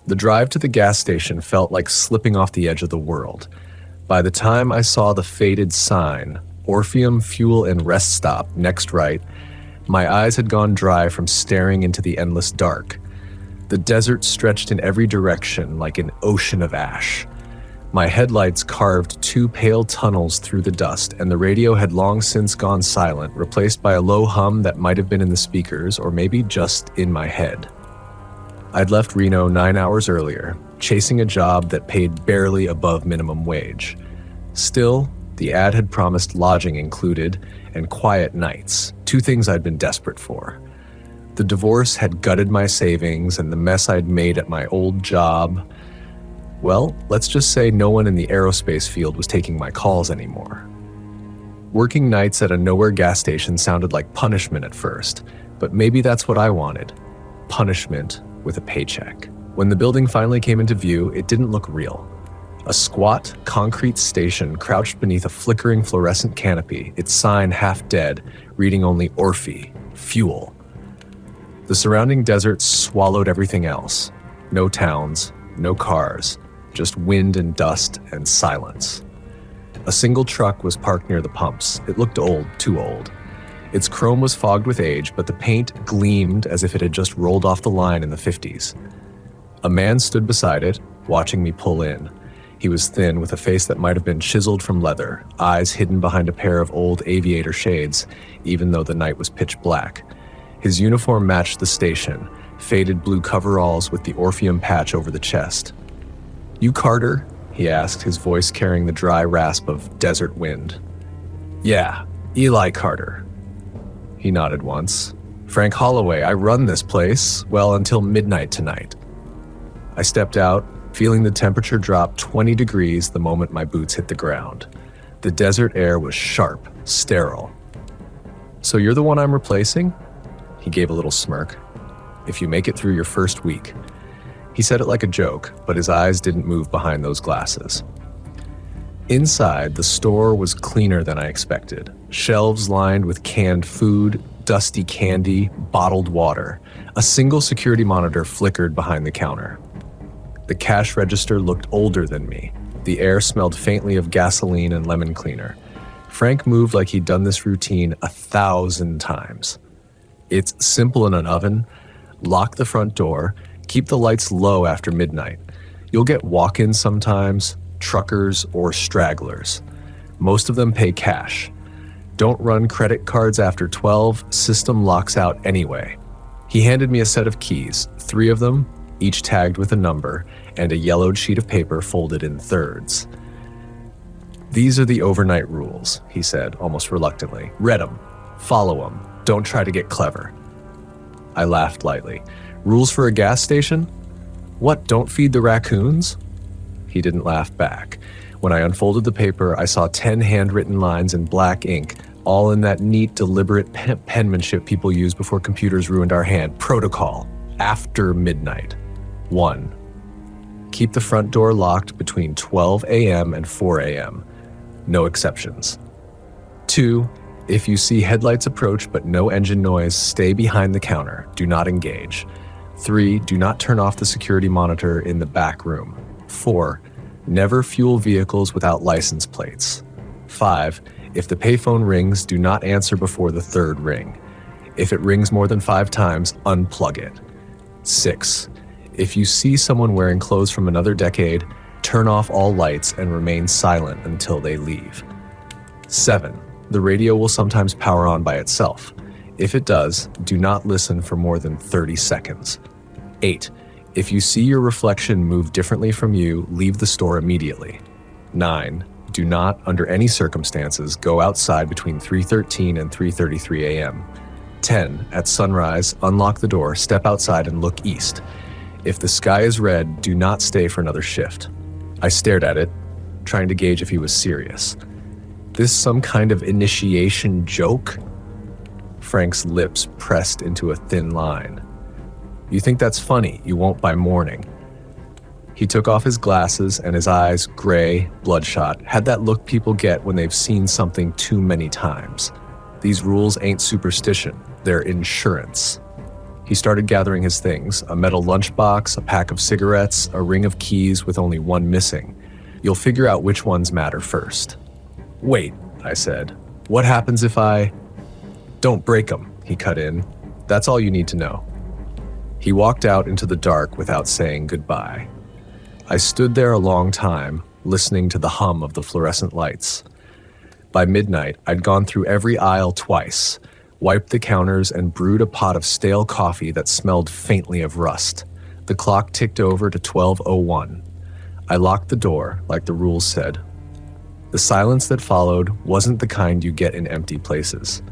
The drive to the gas station felt like slipping off the edge of the world. By the time I saw the faded sign, Orpheum Fuel and Rest Stop, next right, my eyes had gone dry from staring into the endless dark. The desert stretched in every direction like an ocean of ash. My headlights carved two pale tunnels through the dust, and the radio had long since gone silent, replaced by a low hum that might have been in the speakers or maybe just in my head. I'd left Reno 9 hours earlier, chasing a job that paid barely above minimum wage. Still, the ad had promised lodging included and quiet nights, two things I'd been desperate for. The divorce had gutted my savings, and the mess I'd made at my old job. Well, let's just say no one in the aerospace field was taking my calls anymore. Working nights at a nowhere gas station sounded like punishment at first, but maybe that's what I wanted. Punishment with a paycheck. When the building finally came into view, it didn't look real. A squat, concrete station crouched beneath a flickering fluorescent canopy, its sign half dead, reading only Orphe, Fuel. The surrounding desert swallowed everything else. No towns, no cars, just wind and dust and silence. A single truck was parked near the pumps. It looked old, too old. Its chrome was fogged with age, but the paint gleamed as if it had just rolled off the line in the 50s. A man stood beside it, watching me pull in. He was thin, with a face that might have been chiseled from leather, eyes hidden behind a pair of old aviator shades, even though the night was pitch black. His uniform matched the station, faded blue coveralls with the Orpheum patch over the chest. "You Carter?" he asked, his voice carrying the dry rasp of desert wind. "Yeah, Eli Carter." He nodded once. "Frank Holloway, I run this place, well, until midnight tonight." I stepped out, feeling the temperature drop 20 degrees the moment my boots hit the ground. The desert air was sharp, sterile. "So you're the one I'm replacing?" He gave a little smirk. "If you make it through your first week." He said it like a joke, but his eyes didn't move behind those glasses. Inside, the store was cleaner than I expected. Shelves lined with canned food, dusty candy, bottled water. A single security monitor flickered behind the counter. The cash register looked older than me. The air smelled faintly of gasoline and lemon cleaner. Frank moved like he'd done this routine 1,000 times. It's simple in an oven. Lock the front door. Keep the lights low after midnight. You'll get walk-ins sometimes, truckers or stragglers. Most of them pay cash. Don't run credit cards after 12, system locks out anyway. He handed me a set of keys, 3 of them, each tagged with a number, and a yellowed sheet of paper folded in thirds. "These are the overnight rules," he said, almost reluctantly. "Read them. Follow them. Don't try to get clever." I laughed lightly. "Rules for a gas station? What, don't feed the raccoons?" He didn't laugh back. When I unfolded the paper, I saw 10 handwritten lines in black ink, all in that neat, deliberate penmanship people used before computers ruined our hand. Protocol. After midnight. 1. Keep the front door locked between 12 a.m. and 4 a.m. No exceptions. 2. If you see headlights approach but no engine noise, stay behind the counter. Do not engage. 3. Do not turn off the security monitor in the back room. 4. Never fuel vehicles without license plates. 5. If the payphone rings, do not answer before the 3rd ring. If it rings more than 5 times, unplug it. 6. If you see someone wearing clothes from another decade, turn off all lights and remain silent until they leave. 7. The radio will sometimes power on by itself. If it does, do not listen for more than 30 seconds. 8. If you see your reflection move differently from you, leave the store immediately. 9. Do not, under any circumstances, go outside between 3:13 and 3:33 a.m. 10. At sunrise, unlock the door, step outside and look east. If the sky is red, do not stay for another shift. I stared at it, trying to gauge if he was serious. This some kind of initiation joke? Frank's lips pressed into a thin line. You think that's funny, you won't by morning. He took off his glasses and his eyes, gray, bloodshot, had that look people get when they've seen something too many times. These rules ain't superstition, they're insurance. He started gathering his things, a metal lunchbox, a pack of cigarettes, a ring of keys with only one missing. You'll figure out which ones matter first. Wait, I said. What happens if I... Don't break them, he cut in. That's all you need to know. He walked out into the dark without saying goodbye. I stood there a long time, listening to the hum of the fluorescent lights. By midnight, I'd gone through every aisle twice, wiped the counters, and brewed a pot of stale coffee that smelled faintly of rust. The clock ticked over to 12:01. I locked the door, like the rules said. The silence that followed wasn't the kind you get in empty places.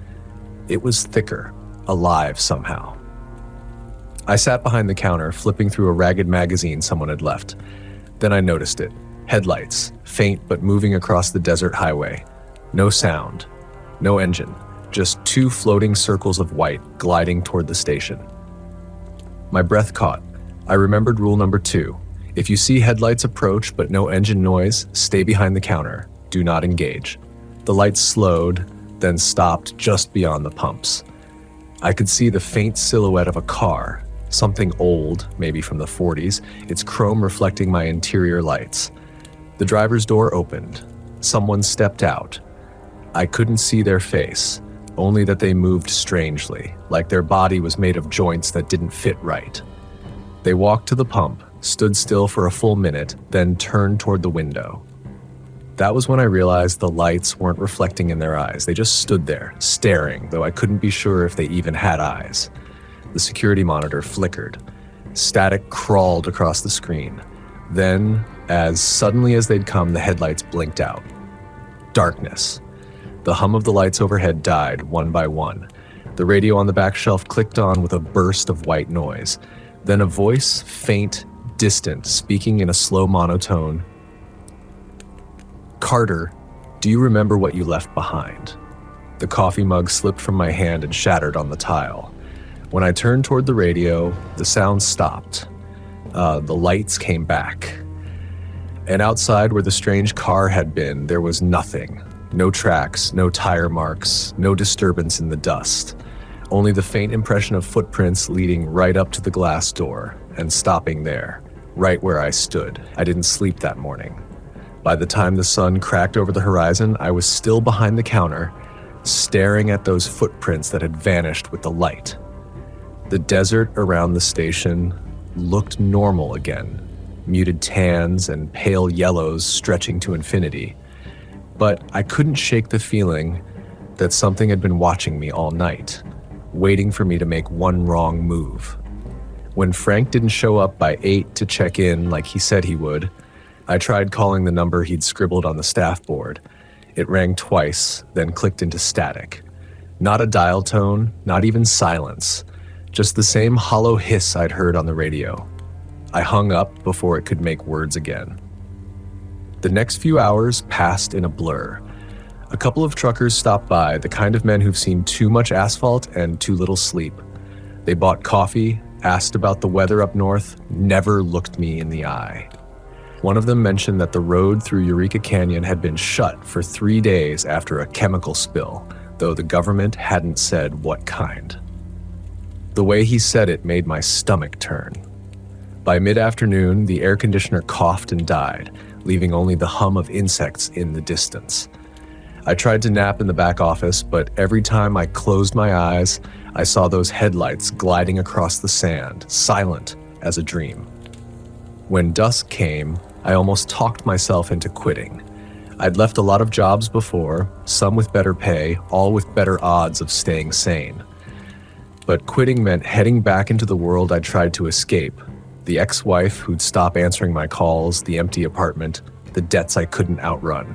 It was thicker, alive somehow. I sat behind the counter, flipping through a ragged magazine someone had left. Then I noticed it. Headlights, faint but moving across the desert highway. No sound, no engine, just two floating circles of white gliding toward the station. My breath caught. I remembered rule number 2. If you see headlights approach but no engine noise, stay behind the counter. Do not engage. The lights slowed, then stopped just beyond the pumps. I could see the faint silhouette of a car, something old, maybe from the 40s, its chrome reflecting my interior lights. The driver's door opened. Someone stepped out. I couldn't see their face, only that they moved strangely, like their body was made of joints that didn't fit right. They walked to the pump, stood still for a full minute, then turned toward the window. That was when I realized the lights weren't reflecting in their eyes. They just stood there, staring, though I couldn't be sure if they even had eyes. The security monitor flickered. Static crawled across the screen. Then, as suddenly as they'd come, the headlights blinked out. Darkness. The hum of the lights overhead died, one by one. The radio on the back shelf clicked on with a burst of white noise. Then a voice, faint, distant, speaking in a slow monotone. Carter, do you remember what you left behind? The coffee mug slipped from my hand and shattered on the tile. When I turned toward the radio, the sound stopped. The lights came back. And outside where the strange car had been, there was nothing. No tracks, no tire marks, no disturbance in the dust. Only the faint impression of footprints leading right up to the glass door and stopping there, right where I stood. I didn't sleep that morning. By the time the sun cracked over the horizon, I was still behind the counter, staring at those footprints that had vanished with the light. The desert around the station looked normal again, muted tans and pale yellows stretching to infinity. But I couldn't shake the feeling that something had been watching me all night, waiting for me to make one wrong move. When Frank didn't show up by 8 to check in like he said he would, I tried calling the number he'd scribbled on the staff board. It rang twice, then clicked into static. Not a dial tone, not even silence, just the same hollow hiss I'd heard on the radio. I hung up before it could make words again. The next few hours passed in a blur. A couple of truckers stopped by, the kind of men who've seen too much asphalt and too little sleep. They bought coffee, asked about the weather up north, never looked me in the eye. One of them mentioned that the road through Eureka Canyon had been shut for 3 days after a chemical spill, though the government hadn't said what kind. The way he said it made my stomach turn. By mid-afternoon, the air conditioner coughed and died, leaving only the hum of insects in the distance. I tried to nap in the back office, but every time I closed my eyes, I saw those headlights gliding across the sand, silent as a dream. When dusk came, I almost talked myself into quitting. I'd left a lot of jobs before, some with better pay, all with better odds of staying sane. But quitting meant heading back into the world I'd tried to escape. The ex-wife who'd stop answering my calls, the empty apartment, the debts I couldn't outrun.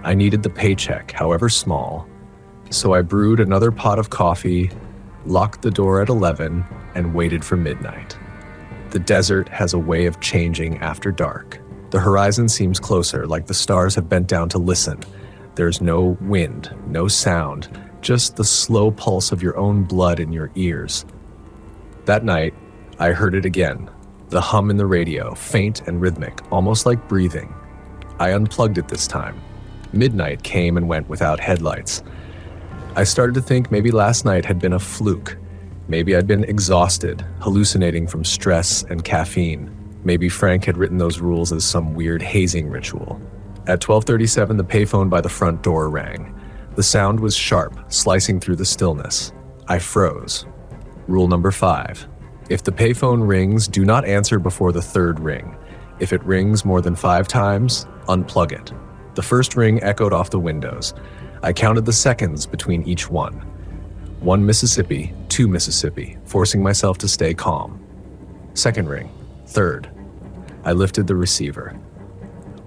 I needed the paycheck, however small, so I brewed another pot of coffee, locked the door at 11, and waited for midnight. The desert has a way of changing after dark. The horizon seems closer, like the stars have bent down to listen. There's no wind, no sound, just the slow pulse of your own blood in your ears. That night, I heard it again. The hum in the radio, faint and rhythmic, almost like breathing. I unplugged it this time. Midnight came and went without headlights. I started to think maybe last night had been a fluke. Maybe I'd been exhausted, hallucinating from stress and caffeine. Maybe Frank had written those rules as some weird hazing ritual. At 12:37, the payphone by the front door rang. The sound was sharp, slicing through the stillness. I froze. Rule number 5. If the payphone rings, do not answer before the third ring. If it rings more than 5 times, unplug it. The first ring echoed off the windows. I counted the seconds between each one. 1 Mississippi, 2 Mississippi, forcing myself to stay calm. Second ring, third. I lifted the receiver.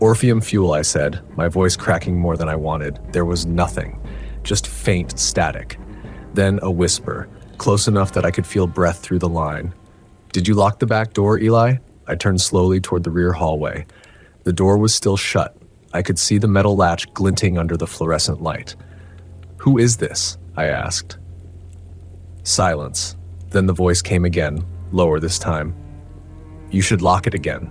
Orpheum fuel, I said, my voice cracking more than I wanted. There was nothing, just faint static. Then a whisper, close enough that I could feel breath through the line. Did you lock the back door, Eli? I turned slowly toward the rear hallway. The door was still shut. I could see the metal latch glinting under the fluorescent light. Who is this? I asked. Silence. Then the voice came again, lower this time. You should lock it again.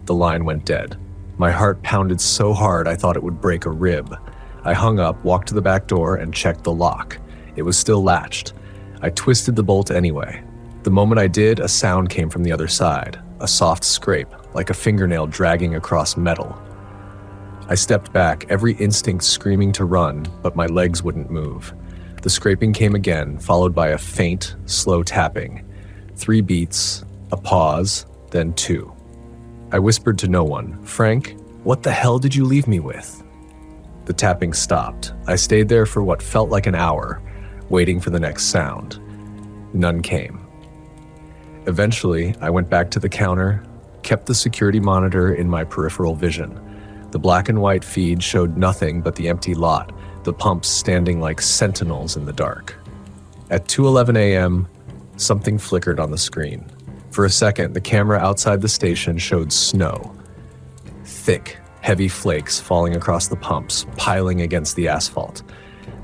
The line went dead. My heart pounded so hard I thought it would break a rib. I hung up, walked to the back door, and checked the lock. It was still latched. I twisted the bolt anyway. The moment I did, a sound came from the other side, a soft scrape, like a fingernail dragging across metal. I stepped back, every instinct screaming to run, but my legs wouldn't move. The scraping came again, followed by a faint, slow tapping. 3 beats, a pause, then 2. I whispered to no one, Frank, what the hell did you leave me with? The tapping stopped. I stayed there for what felt like an hour, waiting for the next sound. None came. Eventually, I went back to the counter, kept the security monitor in my peripheral vision. The black and white feed showed nothing but the empty lot, the pumps standing like sentinels in the dark. At 2:11 a.m., something flickered on the screen. For a second, the camera outside the station showed snow. Thick, heavy flakes falling across the pumps, piling against the asphalt.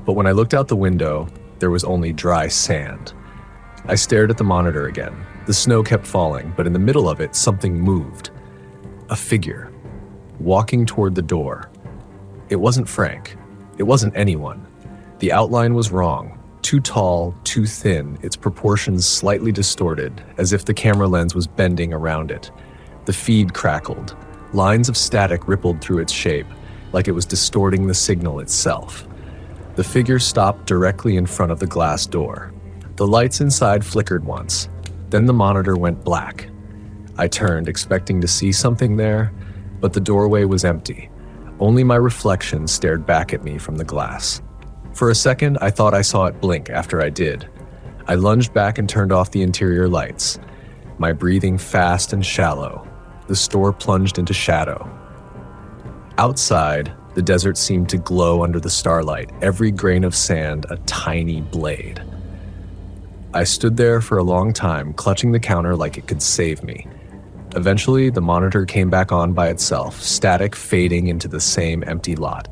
But when I looked out the window, there was only dry sand. I stared at the monitor again. The snow kept falling, but in the middle of it, something moved. A figure, walking toward the door. It wasn't Frank. It wasn't anyone. The outline was wrong. Too tall, too thin, its proportions slightly distorted, as if the camera lens was bending around it. The feed crackled. Lines of static rippled through its shape, like it was distorting the signal itself. The figure stopped directly in front of the glass door. The lights inside flickered once. Then the monitor went black. I turned, expecting to see something there, but the doorway was empty. Only my reflection stared back at me from the glass. For a second, I thought I saw it blink after I did. I lunged back and turned off the interior lights, my breathing fast and shallow. The store plunged into shadow. Outside, the desert seemed to glow under the starlight, every grain of sand a tiny blade. I stood there for a long time, clutching the counter like it could save me. Eventually, the monitor came back on by itself, static fading into the same empty lot.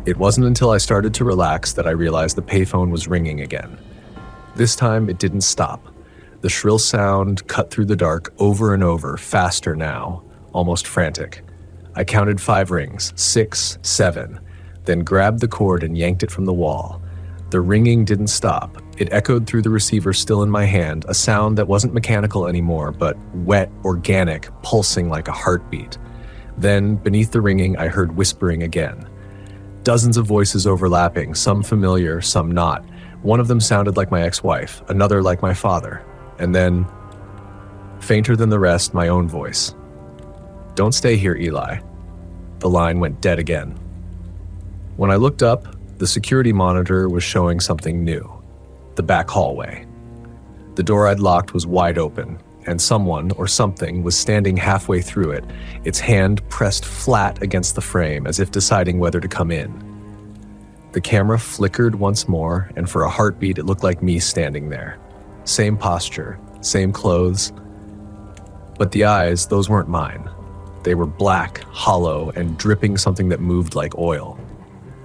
It wasn't until I started to relax that I realized the payphone was ringing again. This time, it didn't stop. The shrill sound cut through the dark over and over, faster now, almost frantic. I counted 5 rings, 6, 7, then grabbed the cord and yanked it from the wall. The ringing didn't stop. It echoed through the receiver still in my hand, a sound that wasn't mechanical anymore, but wet, organic, pulsing like a heartbeat. Then, beneath the ringing, I heard whispering again. Dozens of voices overlapping, some familiar, some not. One of them sounded like my ex-wife, another like my father. And then, fainter than the rest, my own voice. Don't stay here, Eli. The line went dead again. When I looked up, the security monitor was showing something new. The back hallway. The door I'd locked was wide open, and someone or something was standing halfway through it, its hand pressed flat against the frame as if deciding whether to come in. The camera flickered once more, and for a heartbeat it looked like me standing there. Same posture, same clothes. But the eyes, those weren't mine. They were black, hollow, and dripping something that moved like oil.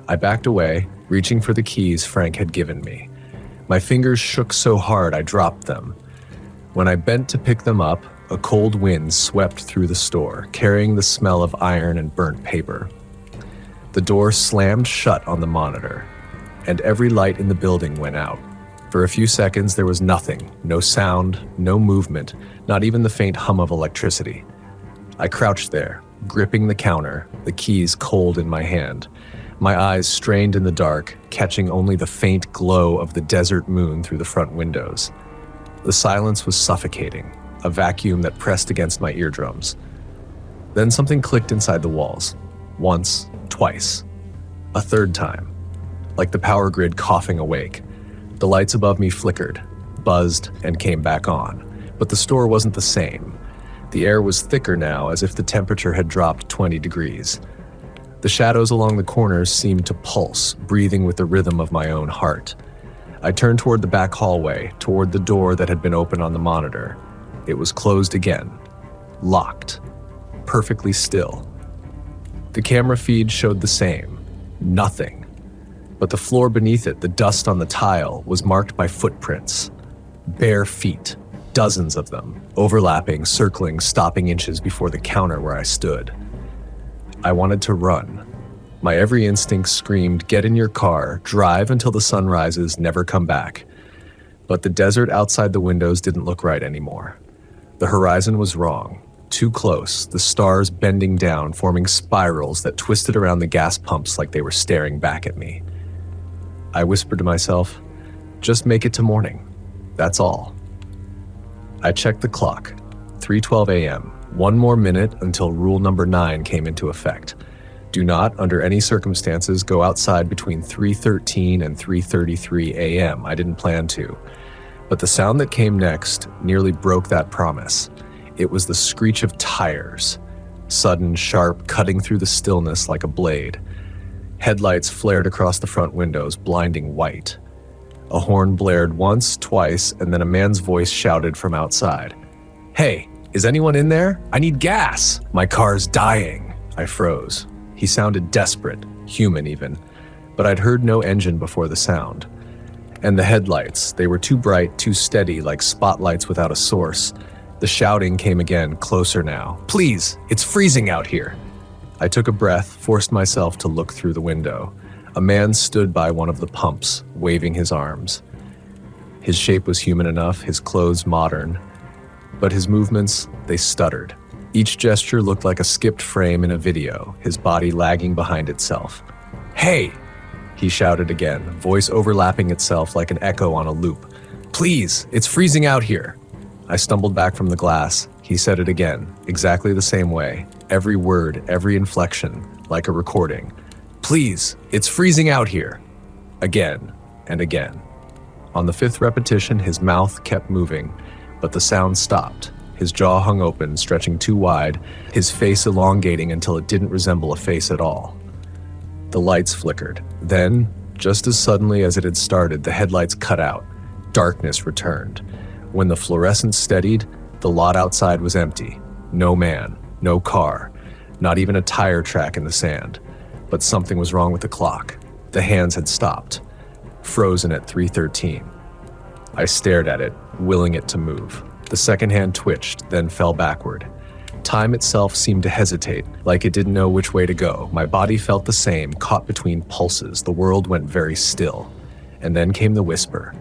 I backed away, reaching for the keys Frank had given me. My fingers shook so hard I dropped them. When I bent to pick them up, a cold wind swept through the store, carrying the smell of iron and burnt paper. The door slammed shut on the monitor, and every light in the building went out. For a few seconds, there was nothing, no sound, no movement, not even the faint hum of electricity. I crouched there, gripping the counter, the keys cold in my hand, my eyes strained in the dark, catching only the faint glow of the desert moon through the front windows. The silence was suffocating, a vacuum that pressed against my eardrums. Then something clicked inside the walls. Once, twice. A third time. Like the power grid coughing awake. The lights above me flickered, buzzed, and came back on. But the store wasn't the same. The air was thicker now, as if the temperature had dropped 20 degrees. The shadows along the corners seemed to pulse, breathing with the rhythm of my own heart. I turned toward the back hallway, toward the door that had been open on the monitor. It was closed again. Locked. Perfectly still. The camera feed showed the same. Nothing. But the floor beneath it, the dust on the tile, was marked by footprints. Bare feet. Dozens of them, overlapping, circling, stopping inches before the counter where I stood. I wanted to run. My every instinct screamed, get in your car, drive until the sun rises, never come back. But the desert outside the windows didn't look right anymore. The horizon was wrong. Too close, the stars bending down, forming spirals that twisted around the gas pumps like they were staring back at me. I whispered to myself, just make it to morning. That's all. I checked the clock. 3:12 a.m. One more minute until rule number 9 came into effect. Do not, under any circumstances, go outside between 3:13 and 3:33 a.m. I didn't plan to. But the sound that came next nearly broke that promise. It was the screech of tires. Sudden, sharp, cutting through the stillness like a blade. Headlights flared across the front windows, blinding white. A horn blared once, twice, and then a man's voice shouted from outside. Hey, is anyone in there? I need gas! My car's dying. I froze. He sounded desperate, human even, but I'd heard no engine before the sound. And the headlights, they were too bright, too steady, like spotlights without a source. The shouting came again, closer now. Please, it's freezing out here. I took a breath, forced myself to look through the window. A man stood by one of the pumps, waving his arms. His shape was human enough, his clothes modern, but his movements, they stuttered. Each gesture looked like a skipped frame in a video, his body lagging behind itself. Hey! He shouted again, voice overlapping itself like an echo on a loop. Please, it's freezing out here. I stumbled back from the glass. He said it again, exactly the same way. Every word, every inflection, like a recording. Please, it's freezing out here. Again and again. On the 5th repetition, his mouth kept moving, but the sound stopped. His jaw hung open, stretching too wide, his face elongating until it didn't resemble a face at all. The lights flickered. Then, just as suddenly as it had started, the headlights cut out. Darkness returned. When the fluorescence steadied, the lot outside was empty. No man, no car, not even a tire track in the sand. But something was wrong with the clock. The hands had stopped, frozen at 3:13. I stared at it, willing it to move. The second hand twitched, then fell backward. Time itself seemed to hesitate, like it didn't know which way to go. My body felt the same, caught between pulses. The world went very still. And then came the whisper.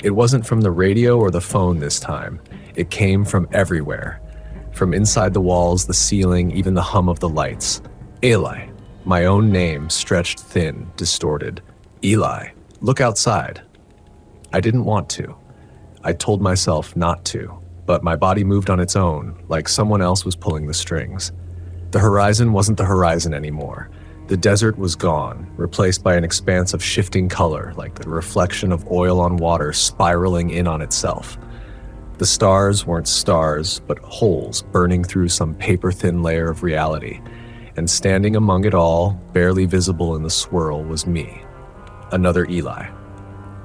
It wasn't from the radio or the phone this time. It came from everywhere. From inside the walls, the ceiling, even the hum of the lights. Eli. My own name, stretched thin, distorted. Eli, look outside. I didn't want to. I told myself not to, but my body moved on its own, like someone else was pulling the strings. The horizon wasn't the horizon anymore. The desert was gone, replaced by an expanse of shifting color, like the reflection of oil on water spiraling in on itself. The stars weren't stars, but holes burning through some paper-thin layer of reality. And standing among it all, barely visible in the swirl, was me. Another Eli.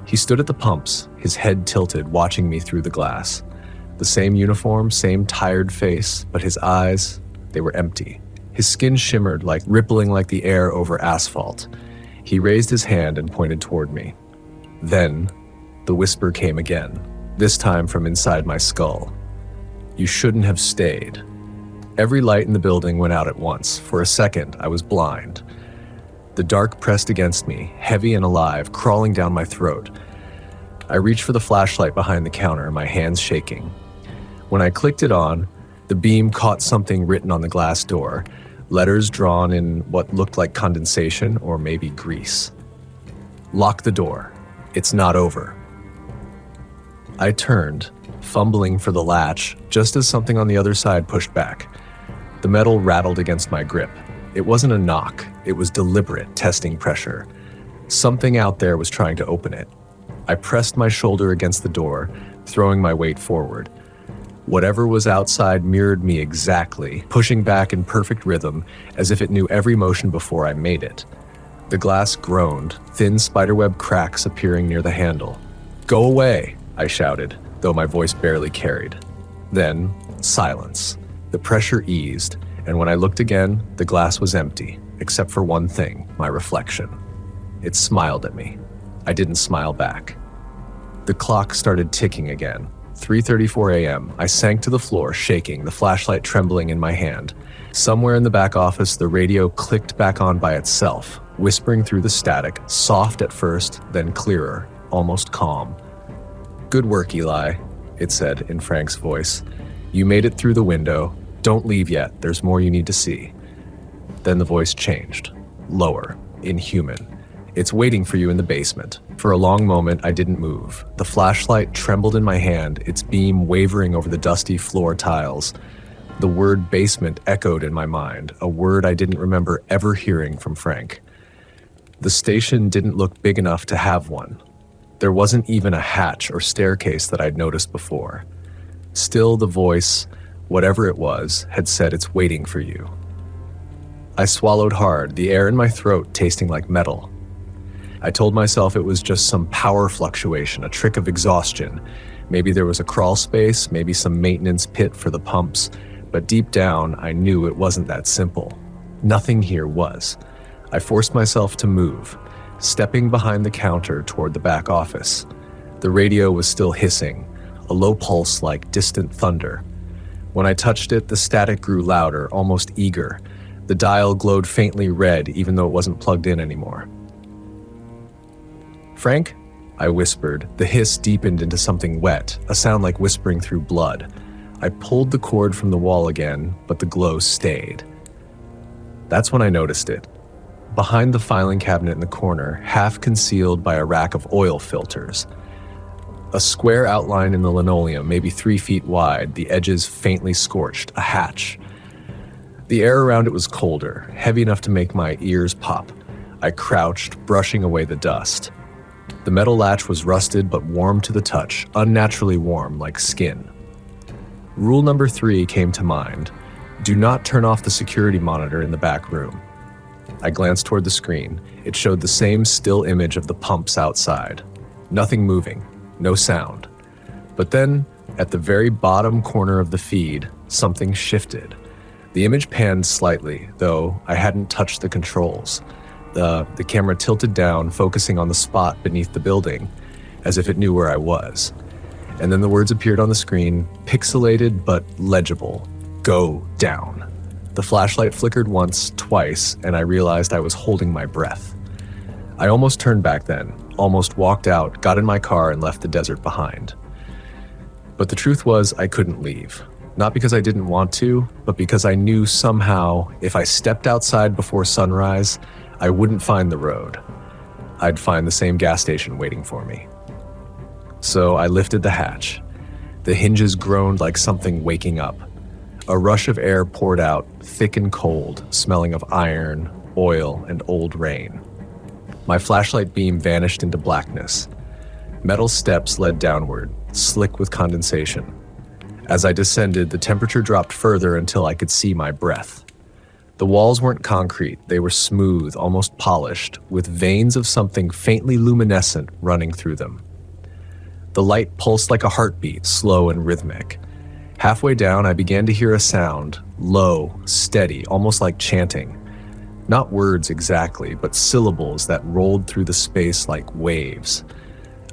He stood at the pumps, his head tilted, watching me through the glass. The same uniform, same tired face, but his eyes, they were empty. His skin shimmered, like rippling like the air over asphalt. He raised his hand and pointed toward me. Then, the whisper came again, this time from inside my skull. You shouldn't have stayed. Every light in the building went out at once. For a second, I was blind. The dark pressed against me, heavy and alive, crawling down my throat. I reached for the flashlight behind the counter, my hands shaking. When I clicked it on, the beam caught something written on the glass door, letters drawn in what looked like condensation or maybe grease. Lock the door. It's not over. I turned, fumbling for the latch, just as something on the other side pushed back. The metal rattled against my grip. It wasn't a knock, it was deliberate, testing pressure. Something out there was trying to open it. I pressed my shoulder against the door, throwing my weight forward. Whatever was outside mirrored me exactly, pushing back in perfect rhythm, as if it knew every motion before I made it. The glass groaned, thin spiderweb cracks appearing near the handle. "Go away," I shouted, though my voice barely carried. Then, silence. The pressure eased, and when I looked again, the glass was empty, except for one thing, my reflection. It smiled at me. I didn't smile back. The clock started ticking again. 3:34 a.m. I sank to the floor, shaking, the flashlight trembling in my hand. Somewhere in the back office, the radio clicked back on by itself, whispering through the static, soft at first, then clearer, almost calm. "Good work, Eli," it said in Frank's voice. "You made it through the window. Don't leave yet. There's more you need to see." Then the voice changed. Lower. Inhuman. "It's waiting for you in the basement." For a long moment, I didn't move. The flashlight trembled in my hand, its beam wavering over the dusty floor tiles. The word basement echoed in my mind, a word I didn't remember ever hearing from Frank. The station didn't look big enough to have one. There wasn't even a hatch or staircase that I'd noticed before. Still, the voice, whatever it was, had said it's waiting for you. I swallowed hard, the air in my throat tasting like metal. I told myself it was just some power fluctuation, a trick of exhaustion. Maybe there was a crawl space, maybe some maintenance pit for the pumps, but deep down, I knew it wasn't that simple. Nothing here was. I forced myself to move, stepping behind the counter toward the back office. The radio was still hissing, a low pulse like distant thunder. When I touched it, the static grew louder, almost eager. The dial glowed faintly red, even though it wasn't plugged in anymore. "Frank?" I whispered. The hiss deepened into something wet, a sound like whispering through blood. I pulled the cord from the wall again, but the glow stayed. That's when I noticed it. Behind the filing cabinet in the corner, half concealed by a rack of oil filters. A square outline in the linoleum, maybe 3 feet wide, the edges faintly scorched, a hatch. The air around it was colder, heavy enough to make my ears pop. I crouched, brushing away the dust. The metal latch was rusted but warm to the touch, unnaturally warm, like skin. Rule number 3 came to mind. Do not turn off the security monitor in the back room. I glanced toward the screen. It showed the same still image of the pumps outside. Nothing moving, no sound. But then, at the very bottom corner of the feed, something shifted. The image panned slightly, though I hadn't touched the controls. The camera tilted down, focusing on the spot beneath the building, as if it knew where I was. And then the words appeared on the screen, pixelated but legible. "Go down." The flashlight flickered once, twice, and I realized I was holding my breath. I almost turned back then, almost walked out, got in my car, and left the desert behind. But the truth was, I couldn't leave. Not because I didn't want to, but because I knew somehow, if I stepped outside before sunrise, I wouldn't find the road. I'd find the same gas station waiting for me. So I lifted the hatch. The hinges groaned like something waking up. A rush of air poured out, thick and cold, smelling of iron, oil, and old rain. My flashlight beam vanished into blackness. Metal steps led downward, slick with condensation. As I descended, the temperature dropped further until I could see my breath. The walls weren't concrete, they were smooth, almost polished, with veins of something faintly luminescent running through them. The light pulsed like a heartbeat, slow and rhythmic. Halfway down, I began to hear a sound, low, steady, almost like chanting. Not words exactly, but syllables that rolled through the space like waves.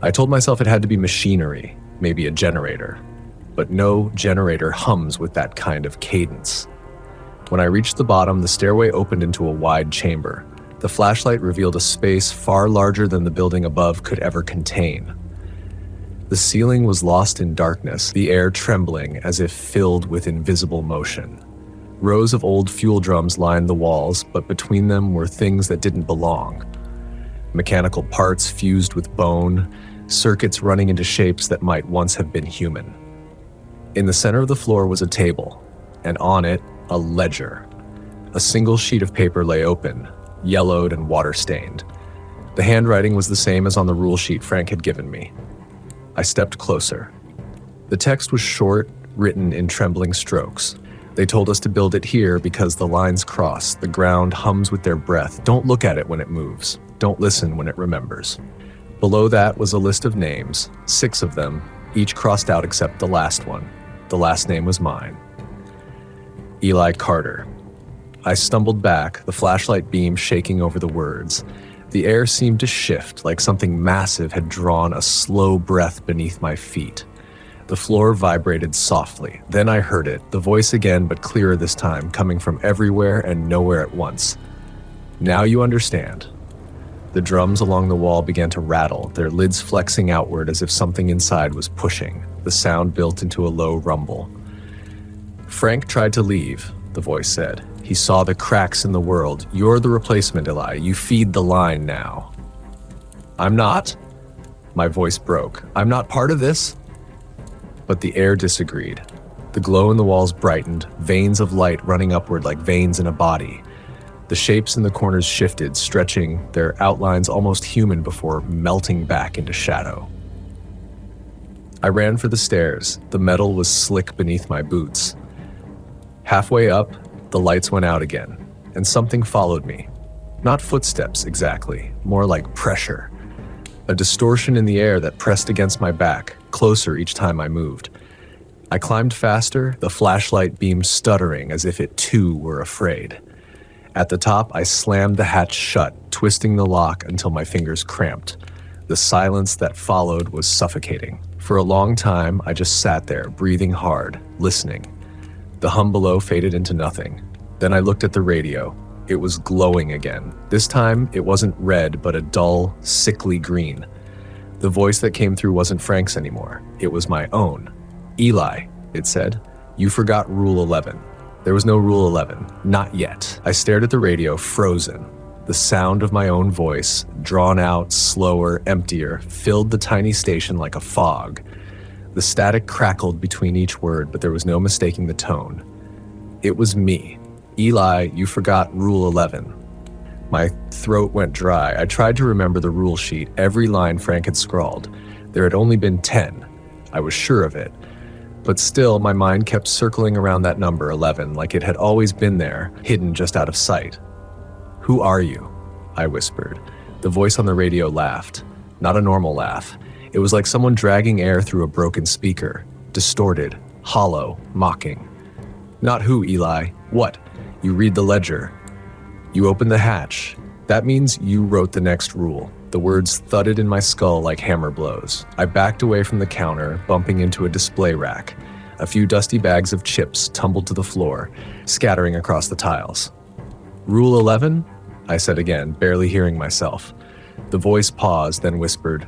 I told myself it had to be machinery, maybe a generator. But no generator hums with that kind of cadence. When I reached the bottom, the stairway opened into a wide chamber. The flashlight revealed a space far larger than the building above could ever contain. The ceiling was lost in darkness, the air trembling as if filled with invisible motion. Rows of old fuel drums lined the walls, but between them were things that didn't belong. Mechanical parts fused with bone, circuits running into shapes that might once have been human. In the center of the floor was a table, and on it, a ledger. A single sheet of paper lay open, yellowed and water-stained. The handwriting was the same as on the rule sheet Frank had given me. I stepped closer. The text was short, written in trembling strokes. They told us to build it here because the lines cross, the ground hums with their breath. Don't look at it when it moves. Don't listen when it remembers. Below that was a list of names, 6 of them, each crossed out except the last one. The last name was mine. Eli Carter. I stumbled back, the flashlight beam shaking over the words. The air seemed to shift, like something massive had drawn a slow breath beneath my feet. The floor vibrated softly. Then I heard it, the voice again, but clearer this time, coming from everywhere and nowhere at once. Now you understand. The drums along the wall began to rattle, their lids flexing outward as if something inside was pushing. The sound built into a low rumble. Frank tried to leave, the voice said. He saw the cracks in the world. You're the replacement, Eli. You feed the line now. I'm not. My voice broke. I'm not part of this. But the air disagreed. The glow in the walls brightened, veins of light running upward like veins in a body. The shapes in the corners shifted, stretching, their outlines almost human before melting back into shadow. I ran for the stairs. The metal was slick beneath my boots. Halfway up, the lights went out again, and something followed me. Not footsteps, exactly, more like pressure. A distortion in the air that pressed against my back, closer each time I moved. I climbed faster, the flashlight beam stuttering as if it too were afraid. At the top, I slammed the hatch shut, twisting the lock until my fingers cramped. The silence that followed was suffocating. For a long time, I just sat there, breathing hard, listening. The hum below faded into nothing. Then I looked at the radio. It was glowing again. This time, it wasn't red, but a dull, sickly green. The voice that came through wasn't Frank's anymore. It was my own. Eli, it said, you forgot Rule 11. There was no Rule 11. Not yet. I stared at the radio, frozen. The sound of my own voice, drawn out, slower, emptier, filled the tiny station like a fog. The static crackled between each word, but there was no mistaking the tone. It was me. Eli, you forgot Rule 11. My throat went dry. I tried to remember the rule sheet, every line Frank had scrawled. There had only been 10. I was sure of it. But still, my mind kept circling around that number, 11, like it had always been there, hidden just out of sight. Who are you? I whispered. The voice on the radio laughed. Not a normal laugh. It was like someone dragging air through a broken speaker. Distorted, hollow, mocking. Not who, Eli. What? You read the ledger. You open the hatch. That means you wrote the next rule. The words thudded in my skull like hammer blows. I backed away from the counter, bumping into a display rack. A few dusty bags of chips tumbled to the floor, scattering across the tiles. Rule 11? I said again, barely hearing myself. The voice paused, then whispered,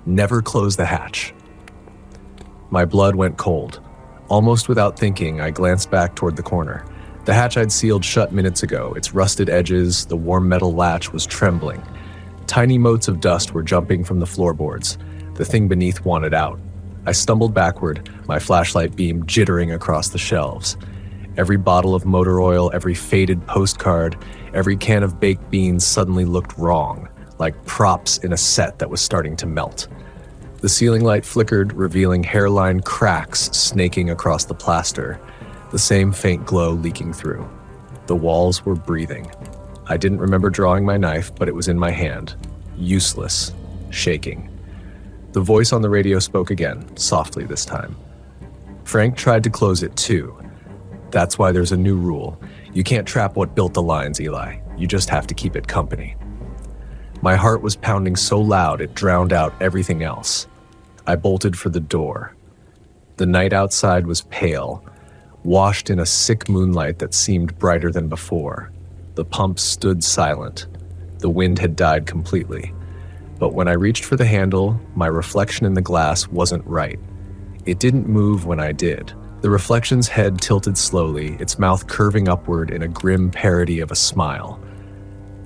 never close the hatch. My blood went cold. Almost without thinking, I glanced back toward the corner. The hatch I'd sealed shut minutes ago, its rusted edges, the warm metal latch was trembling. Tiny motes of dust were jumping from the floorboards. The thing beneath wanted out. I stumbled backward, my flashlight beam jittering across the shelves. Every bottle of motor oil, every faded postcard, every can of baked beans suddenly looked wrong, like props in a set that was starting to melt. The ceiling light flickered, revealing hairline cracks snaking across the plaster, the same faint glow leaking through. The walls were breathing. I didn't remember drawing my knife, but it was in my hand. Useless. Shaking. The voice on the radio spoke again, softly this time. Frank tried to close it too. That's why there's a new rule. You can't trap what built the lines, Eli. You just have to keep it company. My heart was pounding so loud it drowned out everything else. I bolted for the door. The night outside was pale, washed in a sick moonlight that seemed brighter than before. The pumps stood silent. The wind had died completely. But when I reached for the handle, my reflection in the glass wasn't right. It didn't move when I did. The reflection's head tilted slowly, its mouth curving upward in a grim parody of a smile.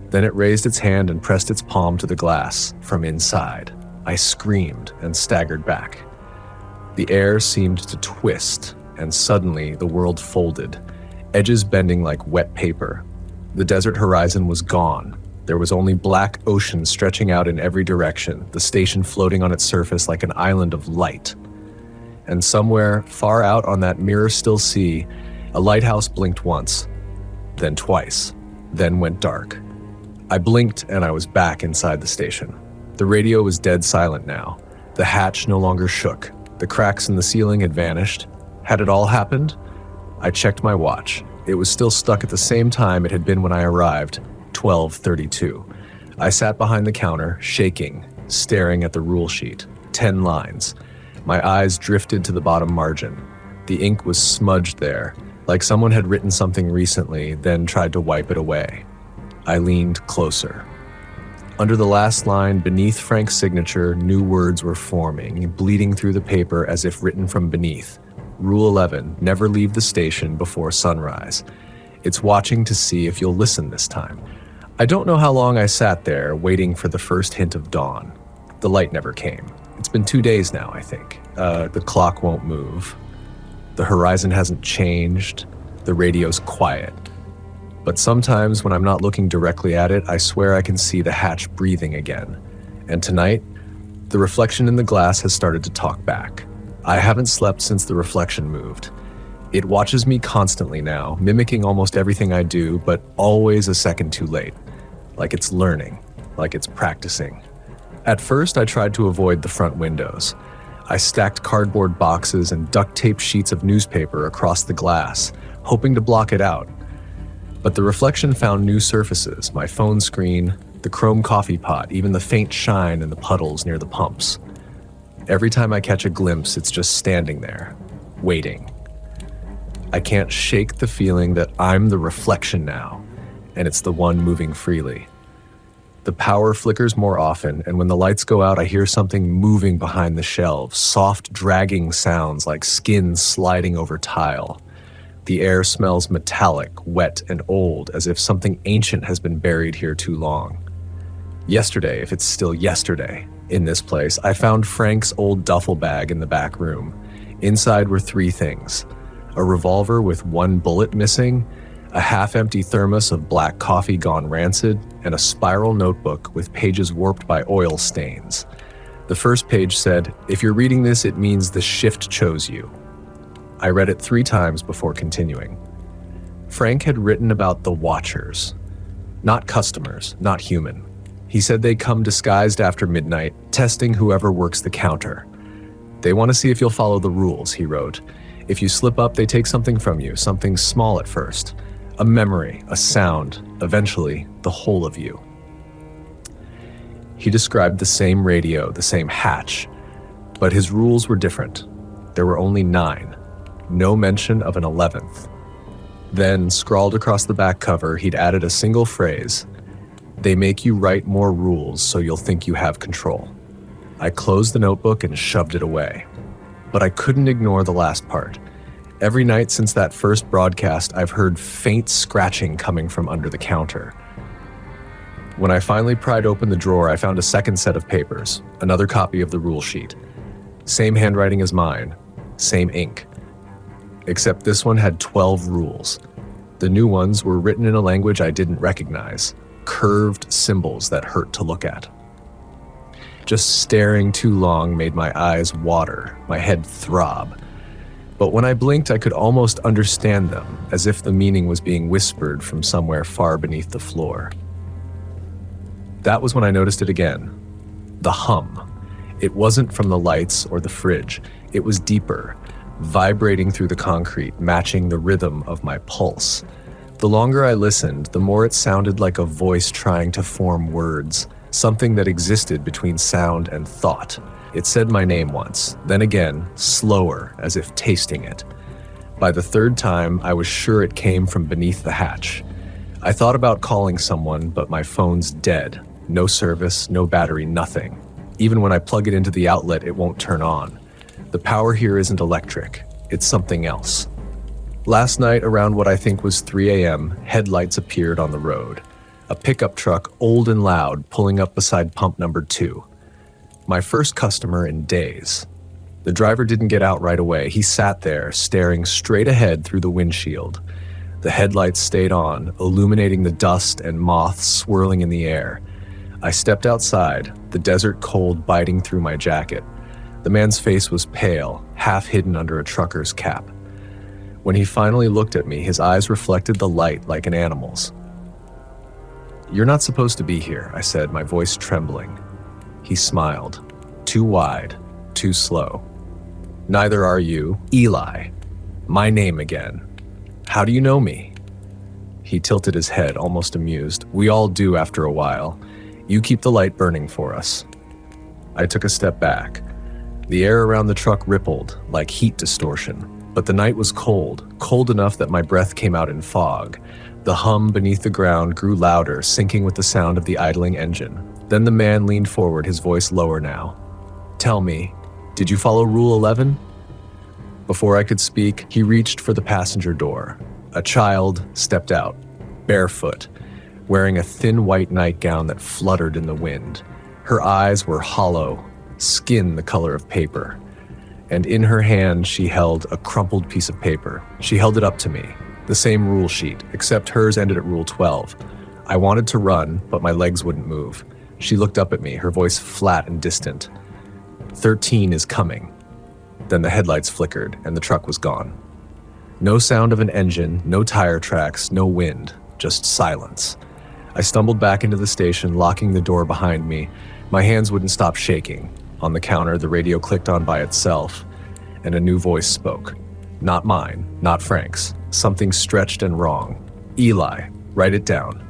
Then it raised its hand and pressed its palm to the glass from inside. I screamed and staggered back. The air seemed to twist, and suddenly the world folded, edges bending like wet paper. The desert horizon was gone. There was only black ocean stretching out in every direction, the station floating on its surface like an island of light. And somewhere, far out on that mirror-still sea, a lighthouse blinked once, then twice, then went dark. I blinked and I was back inside the station. The radio was dead silent now. The hatch no longer shook. The cracks in the ceiling had vanished. Had it all happened? I checked my watch. It was still stuck at the same time it had been when I arrived, 12:32. I sat behind the counter, shaking, staring at the rule sheet. 10 lines. My eyes drifted to the bottom margin. The ink was smudged there, like someone had written something recently, then tried to wipe it away. I leaned closer. Under the last line, beneath Frank's signature, new words were forming, bleeding through the paper as if written from beneath. Rule 11, never leave the station before sunrise. It's watching to see if you'll listen this time. I don't know how long I sat there, waiting for the first hint of dawn. The light never came. It's been 2 days now, I think. The clock won't move. The horizon hasn't changed. The radio's quiet. But sometimes when I'm not looking directly at it, I swear I can see the hatch breathing again. And tonight, the reflection in the glass has started to talk back. I haven't slept since the reflection moved. It watches me constantly now, mimicking almost everything I do, but always a second too late. Like it's learning, like it's practicing. At first, I tried to avoid the front windows. I stacked cardboard boxes and duct-taped sheets of newspaper across the glass, hoping to block it out. But the reflection found new surfaces, my phone screen, the chrome coffee pot, even the faint shine in the puddles near the pumps. Every time I catch a glimpse, it's just standing there, waiting. I can't shake the feeling that I'm the reflection now, and it's the one moving freely. The power flickers more often, and when the lights go out, I hear something moving behind the shelves, soft dragging sounds like skin sliding over tile. The air smells metallic, wet, and old, as if something ancient has been buried here too long. Yesterday, if it's still yesterday, in this place, I found Frank's old duffel bag in the back room. Inside were 3 things: a revolver with 1 bullet missing, a half-empty thermos of black coffee gone rancid, and a spiral notebook with pages warped by oil stains. The first page said, "If you're reading this, it means the shift chose you." I read it 3 times before continuing. Frank had written about the Watchers. Not customers, not human. He said they come disguised after midnight, testing whoever works the counter. They want to see if you'll follow the rules, he wrote. If you slip up, they take something from you, something small at first. A memory, a sound, eventually the whole of you. He described the same radio, the same hatch, but his rules were different. There were only 9. No mention of an 11th. Then, scrawled across the back cover, he'd added a single phrase: "They make you write more rules so you'll think you have control." I closed the notebook and shoved it away. But I couldn't ignore the last part. Every night since that first broadcast, I've heard faint scratching coming from under the counter. When I finally pried open the drawer, I found a second set of papers, another copy of the rule sheet. Same handwriting as mine, same ink. Except this one had 12 rules. The new ones were written in a language I didn't recognize, curved symbols that hurt to look at. Just staring too long made my eyes water, my head throb. But when I blinked, I could almost understand them, as if the meaning was being whispered from somewhere far beneath the floor. That was when I noticed it again. The hum. It wasn't from the lights or the fridge. It was deeper, vibrating through the concrete, matching the rhythm of my pulse. The longer I listened, the more it sounded like a voice trying to form words, something that existed between sound and thought. It said my name once, then again, slower, as if tasting it. By the 3rd time, I was sure it came from beneath the hatch. I thought about calling someone, but my phone's dead. No service, no battery, nothing. Even when I plug it into the outlet, it won't turn on. The power here isn't electric. It's something else. Last night, around what I think was 3 a.m., headlights appeared on the road. A pickup truck, old and loud, pulling up beside pump number 2. My first customer in days. The driver didn't get out right away. He sat there, staring straight ahead through the windshield. The headlights stayed on, illuminating the dust and moths swirling in the air. I stepped outside, the desert cold biting through my jacket. The man's face was pale, half hidden under a trucker's cap. When he finally looked at me, his eyes reflected the light like an animal's. "You're not supposed to be here," I said, my voice trembling. He smiled. Too wide, too slow. "Neither are you, Eli. My name again. How do you know me?" He tilted his head, almost amused. "We all do after a while. You keep the light burning for us." I took a step back. The air around the truck rippled, like heat distortion. But the night was cold, cold enough that my breath came out in fog. The hum beneath the ground grew louder, syncing with the sound of the idling engine. Then the man leaned forward, his voice lower now. "Tell me, did you follow Rule 11? Before I could speak, he reached for the passenger door. A child stepped out, barefoot, wearing a thin white nightgown that fluttered in the wind. Her eyes were hollow, skin the color of paper. And in her hand, she held a crumpled piece of paper. She held it up to me, the same rule sheet, except hers ended at Rule 12. I wanted to run, but my legs wouldn't move. She looked up at me, her voice flat and distant. 13 is coming. Then the headlights flickered, and the truck was gone. No sound of an engine, no tire tracks, no wind, just silence. I stumbled back into the station, locking the door behind me. My hands wouldn't stop shaking. On the counter, the radio clicked on by itself, and a new voice spoke. Not mine, not Frank's. Something stretched and wrong. "Eli, write it down."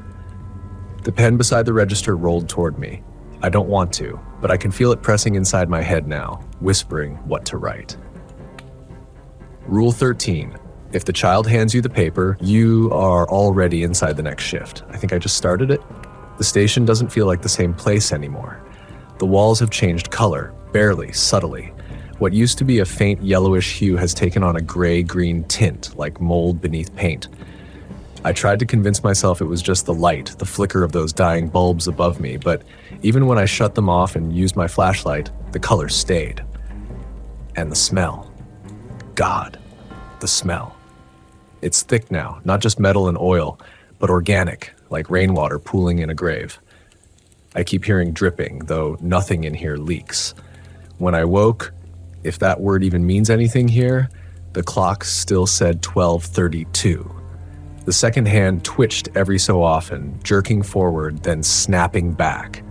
The pen beside the register rolled toward me. I don't want to, but I can feel it pressing inside my head now, whispering what to write. Rule 13. If the child hands you the paper, you are already inside the next shift. I think I just started it. The station doesn't feel like the same place anymore. The walls have changed color, barely, subtly. What used to be a faint yellowish hue has taken on a gray-green tint, like mold beneath paint. I tried to convince myself it was just the light, the flicker of those dying bulbs above me, but even when I shut them off and used my flashlight, the color stayed. And the smell. God, the smell. It's thick now, not just metal and oil, but organic, like rainwater pooling in a grave. I keep hearing dripping, though nothing in here leaks. When I woke, if that word even means anything here, the clock still said 12:32. The second hand twitched every so often, jerking forward, then snapping back.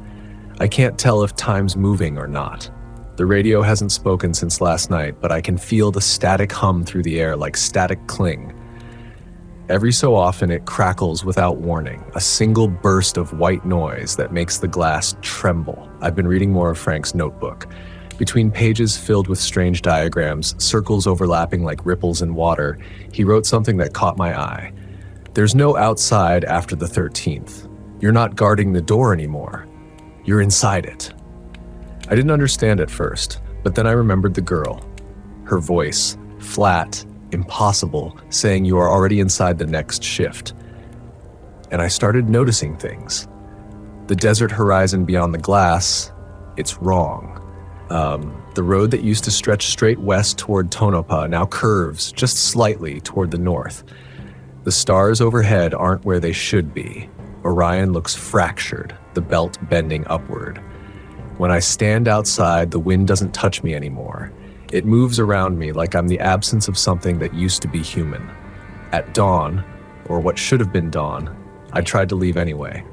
I can't tell if time's moving or not. The radio hasn't spoken since last night, but I can feel the static hum through the air like static cling. Every so often it crackles without warning, a single burst of white noise that makes the glass tremble. I've been reading more of Frank's notebook. Between pages filled with strange diagrams, circles overlapping like ripples in water, he wrote something that caught my eye. There's no outside after the 13th. You're not guarding the door anymore. You're inside it. I didn't understand at first, but then I remembered the girl. Her voice, flat, impossible, saying you are already inside the next shift. And I started noticing things. The desert horizon beyond the glass, it's wrong. The road that used to stretch straight west toward Tonopah now curves just slightly toward the north. The stars overhead aren't where they should be. Orion looks fractured, the belt bending upward. When I stand outside, the wind doesn't touch me anymore. It moves around me like I'm the absence of something that used to be human. At dawn, or what should have been dawn, I tried to leave anyway.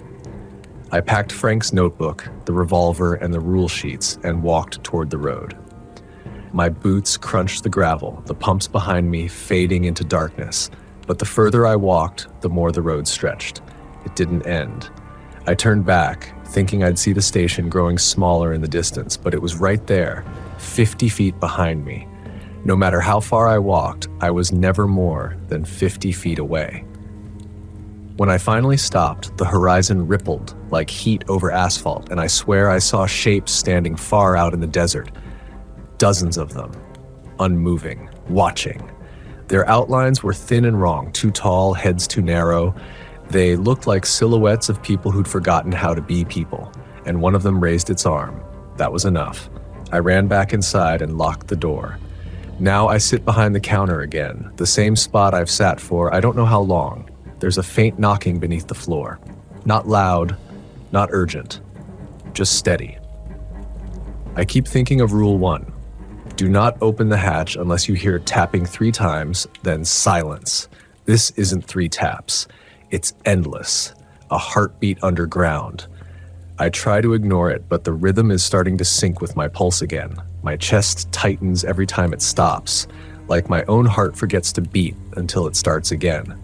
I packed Frank's notebook, the revolver, and the rule sheets and walked toward the road. My boots crunched the gravel, the pumps behind me fading into darkness. But the further I walked, the more the road stretched. It didn't end. I turned back, thinking I'd see the station growing smaller in the distance, but it was right there, 50 feet behind me. No matter how far I walked, I was never more than 50 feet away. When I finally stopped, the horizon rippled like heat over asphalt, and I swear I saw shapes standing far out in the desert. Dozens of them, unmoving, watching. Their outlines were thin and wrong, too tall, heads too narrow. They looked like silhouettes of people who'd forgotten how to be people, and one of them raised its arm. That was enough. I ran back inside and locked the door. Now I sit behind the counter again, the same spot I've sat for I don't know how long. There's a faint knocking beneath the floor. Not loud, not urgent, just steady. I keep thinking of Rule 1. Do not open the hatch unless you hear tapping 3 times, then silence. This isn't 3 taps. It's endless, a heartbeat underground. I try to ignore it, but the rhythm is starting to sync with my pulse again. My chest tightens every time it stops, like my own heart forgets to beat until it starts again.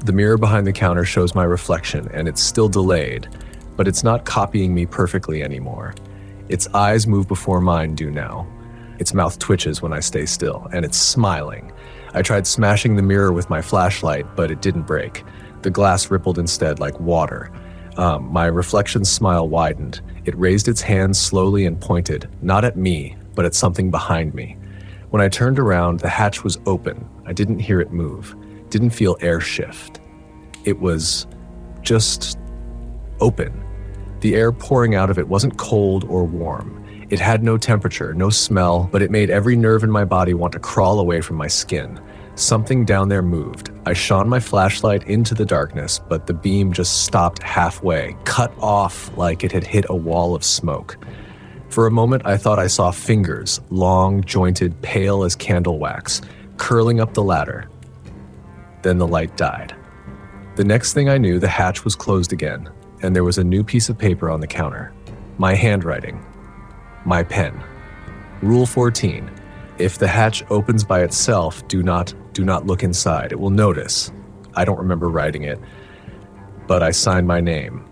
The mirror behind the counter shows my reflection, and it's still delayed, but it's not copying me perfectly anymore. Its eyes move before mine do now. Its mouth twitches when I stay still, and it's smiling. I tried smashing the mirror with my flashlight, but it didn't break. The glass rippled instead like water. My reflection's smile widened. It raised its hand slowly and pointed, not at me, but at something behind me. When I turned around, the hatch was open. I didn't hear it move, didn't feel air shift. It was just open. The air pouring out of it wasn't cold or warm. It had no temperature, no smell, but it made every nerve in my body want to crawl away from my skin. Something down there moved. I shone my flashlight into the darkness, but the beam just stopped halfway, cut off like it had hit a wall of smoke. For a moment, I thought I saw fingers, long, jointed, pale as candle wax, curling up the ladder. Then the light died. The next thing I knew, the hatch was closed again, and there was a new piece of paper on the counter. My handwriting. My pen. Rule 14. If the hatch opens by itself, do not look inside. It will notice. I don't remember writing it, but I signed my name.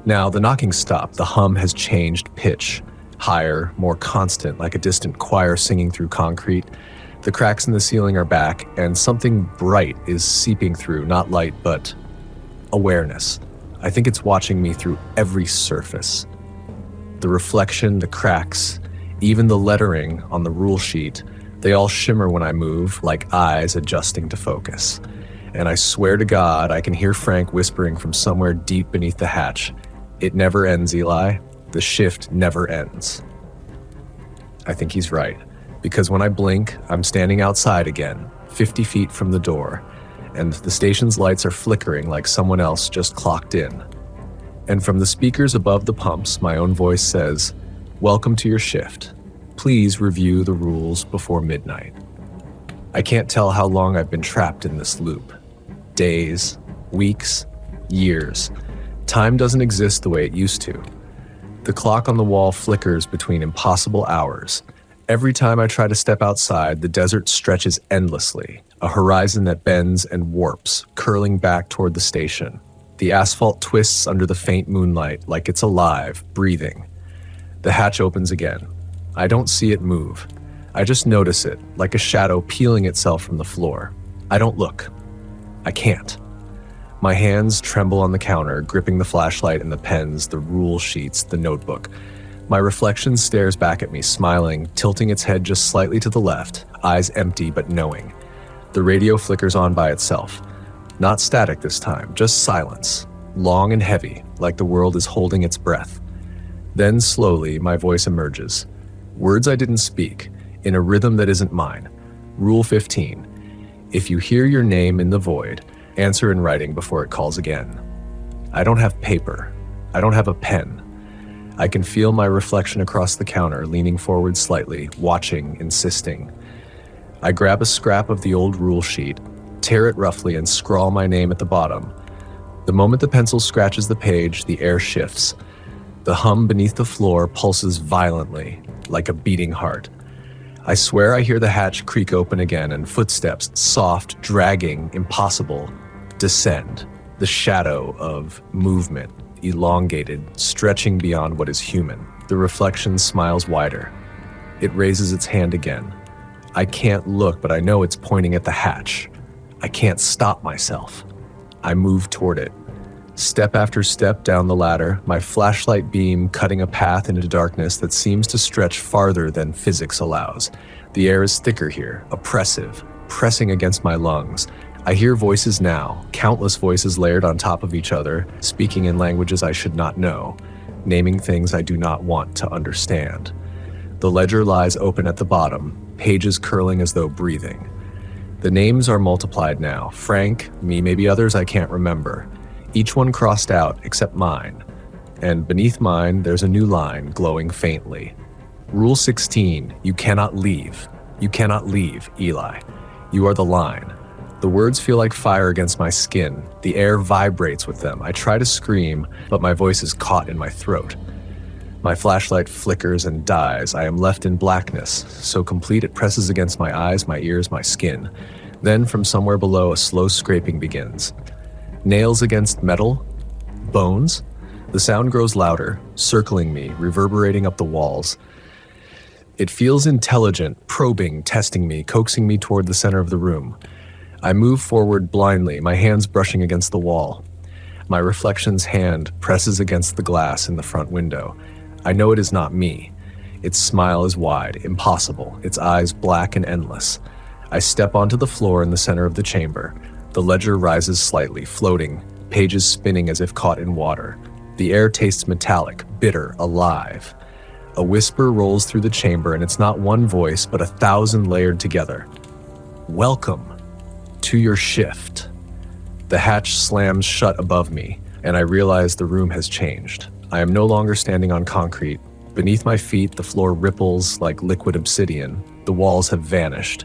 Now, the knocking stopped. The hum has changed pitch. Higher, more constant, like a distant choir singing through concrete. The cracks in the ceiling are back, and something bright is seeping through, not light, but awareness. I think it's watching me through every surface. The reflection, the cracks, even the lettering on the rule sheet, they all shimmer when I move, like eyes adjusting to focus. And I swear to God, I can hear Frank whispering from somewhere deep beneath the hatch. It never ends, Eli. The shift never ends. I think he's right, because when I blink, I'm standing outside again, 50 feet from the door, and the station's lights are flickering like someone else just clocked in. And from the speakers above the pumps, my own voice says, "Welcome to your shift. Please review the rules before midnight." I can't tell how long I've been trapped in this loop. Days, weeks, years. Time doesn't exist the way it used to. The clock on the wall flickers between impossible hours. Every time I try to step outside, the desert stretches endlessly, a horizon that bends and warps, curling back toward the station. The asphalt twists under the faint moonlight like it's alive, breathing. The hatch opens again. I don't see it move. I just notice it, like a shadow peeling itself from the floor. I don't look. I can't. My hands tremble on the counter, gripping the flashlight and the pens, the rule sheets, the notebook. My reflection stares back at me, smiling, tilting its head just slightly to the left, eyes empty but knowing. The radio flickers on by itself. Not static this time, just silence, long and heavy, like the world is holding its breath. Then slowly, my voice emerges. Words I didn't speak, in a rhythm that isn't mine. Rule 15. If you hear your name in the void, answer in writing before it calls again. I don't have paper. I don't have a pen. I can feel my reflection across the counter, leaning forward slightly, watching, insisting. I grab a scrap of the old rule sheet, tear it roughly, and scrawl my name at the bottom. The moment the pencil scratches the page, the air shifts. The hum beneath the floor pulses violently, like a beating heart. I swear I hear the hatch creak open again and footsteps, soft, dragging, impossible, descend. The shadow of movement, elongated, stretching beyond what is human. The reflection smiles wider. It raises its hand again. I can't look, but I know it's pointing at the hatch. I can't stop myself. I move toward it. Step after step down the ladder, my flashlight beam cutting a path into darkness that seems to stretch farther than physics allows. The air is thicker here, oppressive, pressing against my lungs. I hear voices now, countless voices layered on top of each other, speaking in languages I should not know, naming things I do not want to understand. The ledger lies open at the bottom, pages curling as though breathing. The names are multiplied now. Frank, me, maybe others I can't remember. Each one crossed out except mine. And beneath mine, there's a new line glowing faintly. Rule 16, you cannot leave. You cannot leave, Eli. You are the line. The words feel like fire against my skin. The air vibrates with them. I try to scream, but my voice is caught in my throat. My flashlight flickers and dies. I am left in blackness, so complete it presses against my eyes, my ears, my skin. Then from somewhere below, a slow scraping begins. Nails against metal? Bones? The sound grows louder, circling me, reverberating up the walls. It feels intelligent, probing, testing me, coaxing me toward the center of the room. I move forward blindly, my hands brushing against the wall. My reflection's hand presses against the glass in the front window. I know it is not me. Its smile is wide, impossible, its eyes black and endless. I step onto the floor in the center of the chamber. The ledger rises slightly, floating, pages spinning as if caught in water. The air tastes metallic, bitter, alive. A whisper rolls through the chamber, and it's not one voice, but 1,000 layered together. Welcome to your shift. The hatch slams shut above me, and I realize the room has changed. I am no longer standing on concrete. Beneath my feet, the floor ripples like liquid obsidian. The walls have vanished.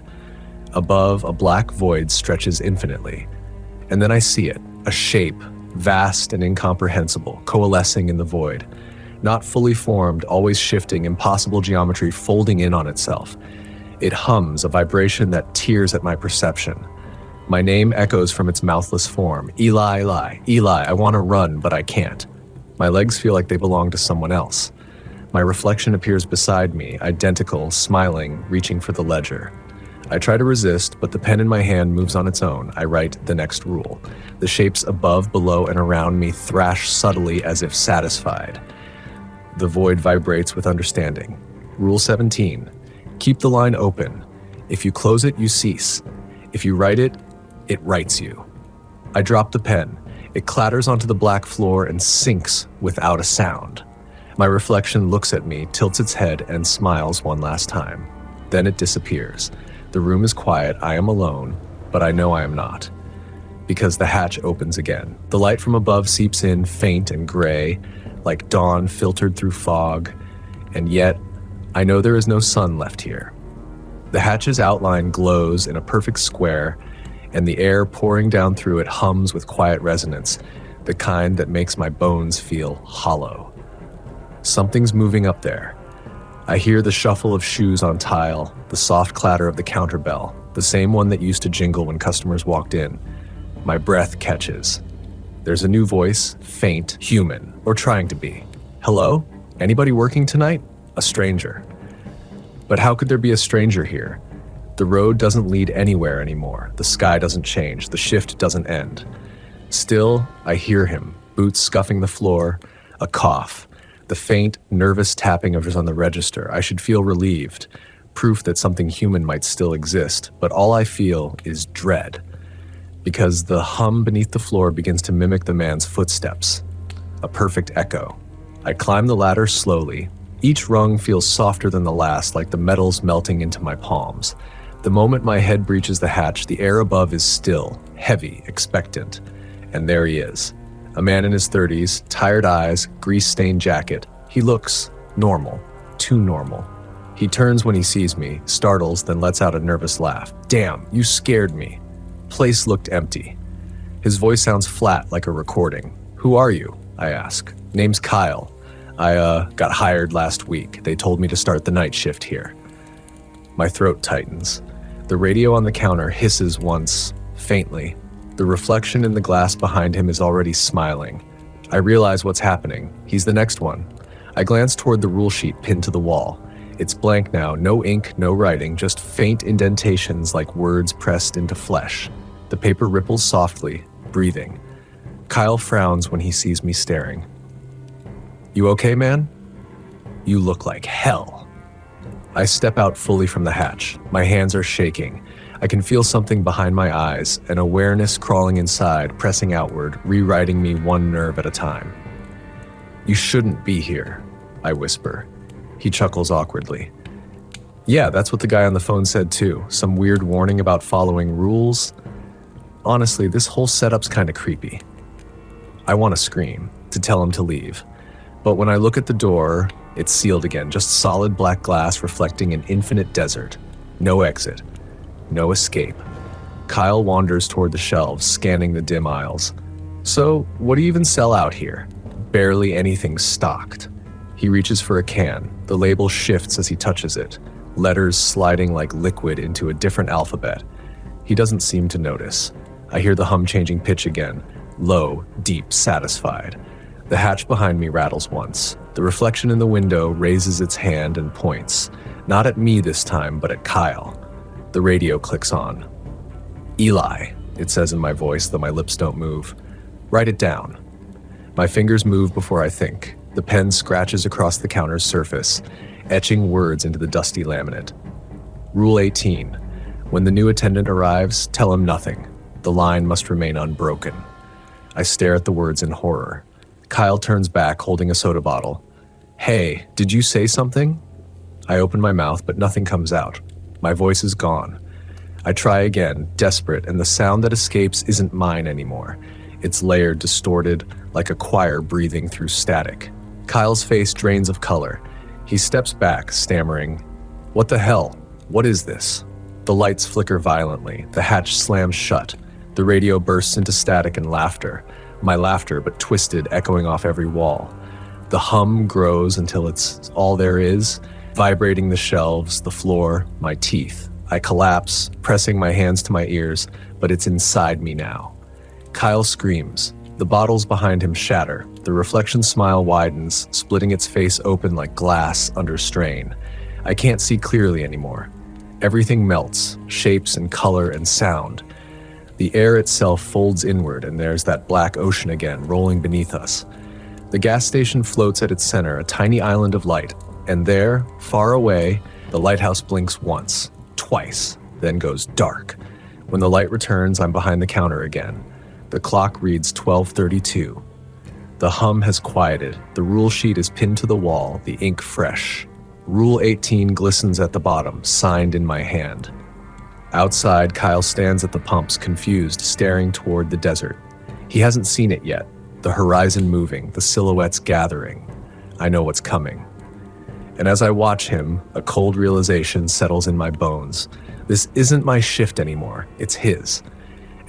Above, a black void stretches infinitely. And then I see it, a shape, vast and incomprehensible, coalescing in the void. Not fully formed, always shifting, impossible geometry folding in on itself. It hums, a vibration that tears at my perception. My name echoes from its mouthless form. Eli, Eli, Eli, I want to run, but I can't. My legs feel like they belong to someone else. My reflection appears beside me, identical, smiling, reaching for the ledger. I try to resist, but the pen in my hand moves on its own. I write the next rule. The shapes above, below, and around me thrash subtly as if satisfied. The void vibrates with understanding. Rule 17. Keep the line open. If you close it, you cease. If you write it, it writes you. I drop the pen. It clatters onto the black floor and sinks without a sound. My reflection looks at me, tilts its head, and smiles one last time. Then it disappears. The room is quiet, I am alone, but I know I am not. Because the hatch opens again. The light from above seeps in, faint and gray, like dawn filtered through fog, and yet I know there is no sun left here. The hatch's outline glows in a perfect square, and the air pouring down through it hums with quiet resonance, the kind that makes my bones feel hollow. Something's moving up there. I hear the shuffle of shoes on tile, the soft clatter of the counter bell, the same one that used to jingle when customers walked in. My breath catches. There's a new voice, faint, human, or trying to be. Hello? Anybody working tonight? A stranger. But how could there be a stranger here? The road doesn't lead anywhere anymore. The sky doesn't change. The shift doesn't end. Still, I hear him, boots scuffing the floor, a cough, the faint, nervous tapping of his on the register. I should feel relieved, proof that something human might still exist, but all I feel is dread, because the hum beneath the floor begins to mimic the man's footsteps, a perfect echo. I climb the ladder slowly. Each rung feels softer than the last, like the metals melting into my palms. The moment my head breaches the hatch, the air above is still, heavy, expectant. And there he is. A man in his 30s, tired eyes, grease-stained jacket. He looks normal, too normal. He turns when he sees me, startles, then lets out a nervous laugh. Damn, you scared me. Place looked empty. His voice sounds flat, like a recording. Who are you? I ask. Name's Kyle. I got hired last week. They told me to start the night shift here. My throat tightens. The radio on the counter hisses once, faintly. The reflection in the glass behind him is already smiling. I realize what's happening. He's the next one. I glance toward the rule sheet pinned to the wall. It's blank now, no ink, no writing, just faint indentations like words pressed into flesh. The paper ripples softly, breathing. Kyle frowns when he sees me staring. "You okay, man?" "You look like hell." I step out fully from the hatch. My hands are shaking. I can feel something behind my eyes, an awareness crawling inside, pressing outward, rewriting me one nerve at a time. "You shouldn't be here," I whisper. He chuckles awkwardly. "Yeah, that's what the guy on the phone said too. Some weird warning about following rules. Honestly, this whole setup's kinda creepy." I want to scream, to tell him to leave. But when I look at the door, it's sealed again, just solid black glass reflecting an infinite desert. No exit. No escape. Kyle wanders toward the shelves, scanning the dim aisles. "So, what do you even sell out here?" "Barely anything stocked." He reaches for a can. The label shifts as he touches it, letters sliding like liquid into a different alphabet. He doesn't seem to notice. I hear the hum changing pitch again, low, deep, satisfied. The hatch behind me rattles once. The reflection in the window raises its hand and points, not at me this time, but at Kyle. The radio clicks on. "Eli," it says in my voice, though my lips don't move. "Write it down." My fingers move before I think. The pen scratches across the counter's surface, etching words into the dusty laminate. Rule 18. When the new attendant arrives, tell him nothing. The line must remain unbroken. I stare at the words in horror. Kyle turns back, holding a soda bottle. "Hey, did you say something?" I open my mouth, but nothing comes out. My voice is gone. I try again, desperate, and the sound that escapes isn't mine anymore. It's layered, distorted, like a choir breathing through static. Kyle's face drains of color. He steps back, stammering, "What the hell? What is this?" The lights flicker violently. The hatch slams shut. The radio bursts into static and laughter. My laughter, but twisted, echoing off every wall. The hum grows until it's all there is, vibrating the shelves, the floor, my teeth. I collapse, pressing my hands to my ears, but it's inside me now. Kyle screams. The bottles behind him shatter. The reflection smile widens, splitting its face open like glass under strain. I can't see clearly anymore. Everything melts, shapes and color and sound. The air itself folds inward, and there's that black ocean again, rolling beneath us. The gas station floats at its center, a tiny island of light. And there, far away, the lighthouse blinks once, twice, then goes dark. When the light returns, I'm behind the counter again. The clock reads 12:32. The hum has quieted. The rule sheet is pinned to the wall, the ink fresh. Rule 18 glistens at the bottom, signed in my hand. Outside, Kyle stands at the pumps, confused, staring toward the desert. He hasn't seen it yet. The horizon moving, the silhouettes gathering. I know what's coming. And as I watch him, a cold realization settles in my bones. This isn't my shift anymore, it's his.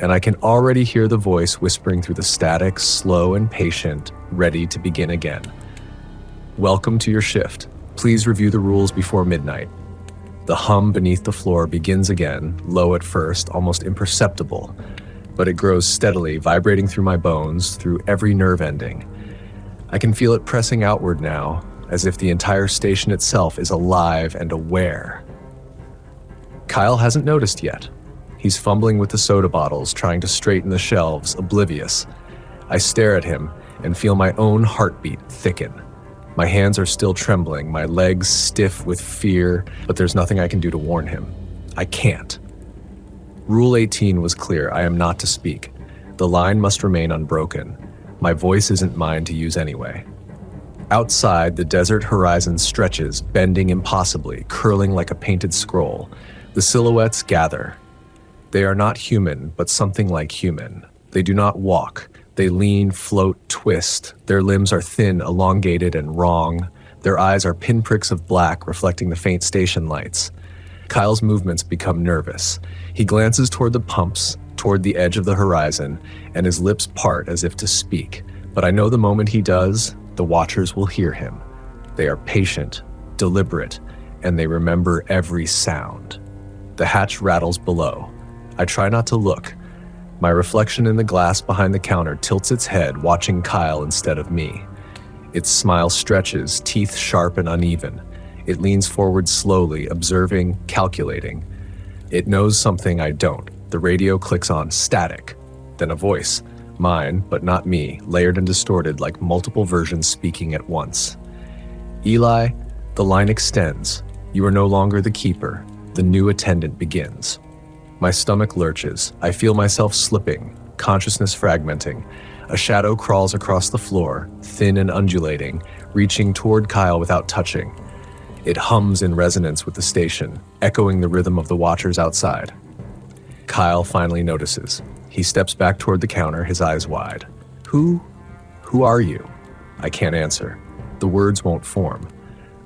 And I can already hear the voice whispering through the static, slow and patient, ready to begin again. "Welcome to your shift. Please review the rules before midnight." The hum beneath the floor begins again, low at first, almost imperceptible, but it grows steadily, vibrating through my bones, through every nerve ending. I can feel it pressing outward now, as if the entire station itself is alive and aware. Kyle hasn't noticed yet. He's fumbling with the soda bottles, trying to straighten the shelves, oblivious. I stare at him and feel my own heartbeat thicken. My hands are still trembling, my legs stiff with fear, but there's nothing I can do to warn him. I can't. Rule 18 was clear. I am not to speak. The line must remain unbroken. My voice isn't mine to use anyway. Outside, the desert horizon stretches, bending impossibly, curling like a painted scroll. The silhouettes gather. They are not human, but something like human. They do not walk. They lean, float, twist. Their limbs are thin, elongated, and wrong. Their eyes are pinpricks of black, reflecting the faint station lights. Kyle's movements become nervous. He glances toward the pumps, toward the edge of the horizon, and his lips part as if to speak. But I know the moment he does, the watchers will hear him. They are patient, deliberate, and they remember every sound. The hatch rattles below. I try not to look. My reflection in the glass behind the counter tilts its head, watching Kyle instead of me. Its smile stretches, teeth sharp and uneven. It leans forward slowly, observing, calculating. It knows something I don't. The radio clicks on static. Then a voice. Mine, but not me, layered and distorted like multiple versions speaking at once. Eli, the line extends. You are no longer the keeper. The new attendant begins. My stomach lurches. I feel myself slipping, consciousness fragmenting. A shadow crawls across the floor, thin and undulating, reaching toward Kyle without touching. It hums in resonance with the station, echoing the rhythm of the watchers outside. Kyle finally notices. He steps back toward the counter, his eyes wide. Who are you? I can't answer. The words won't form.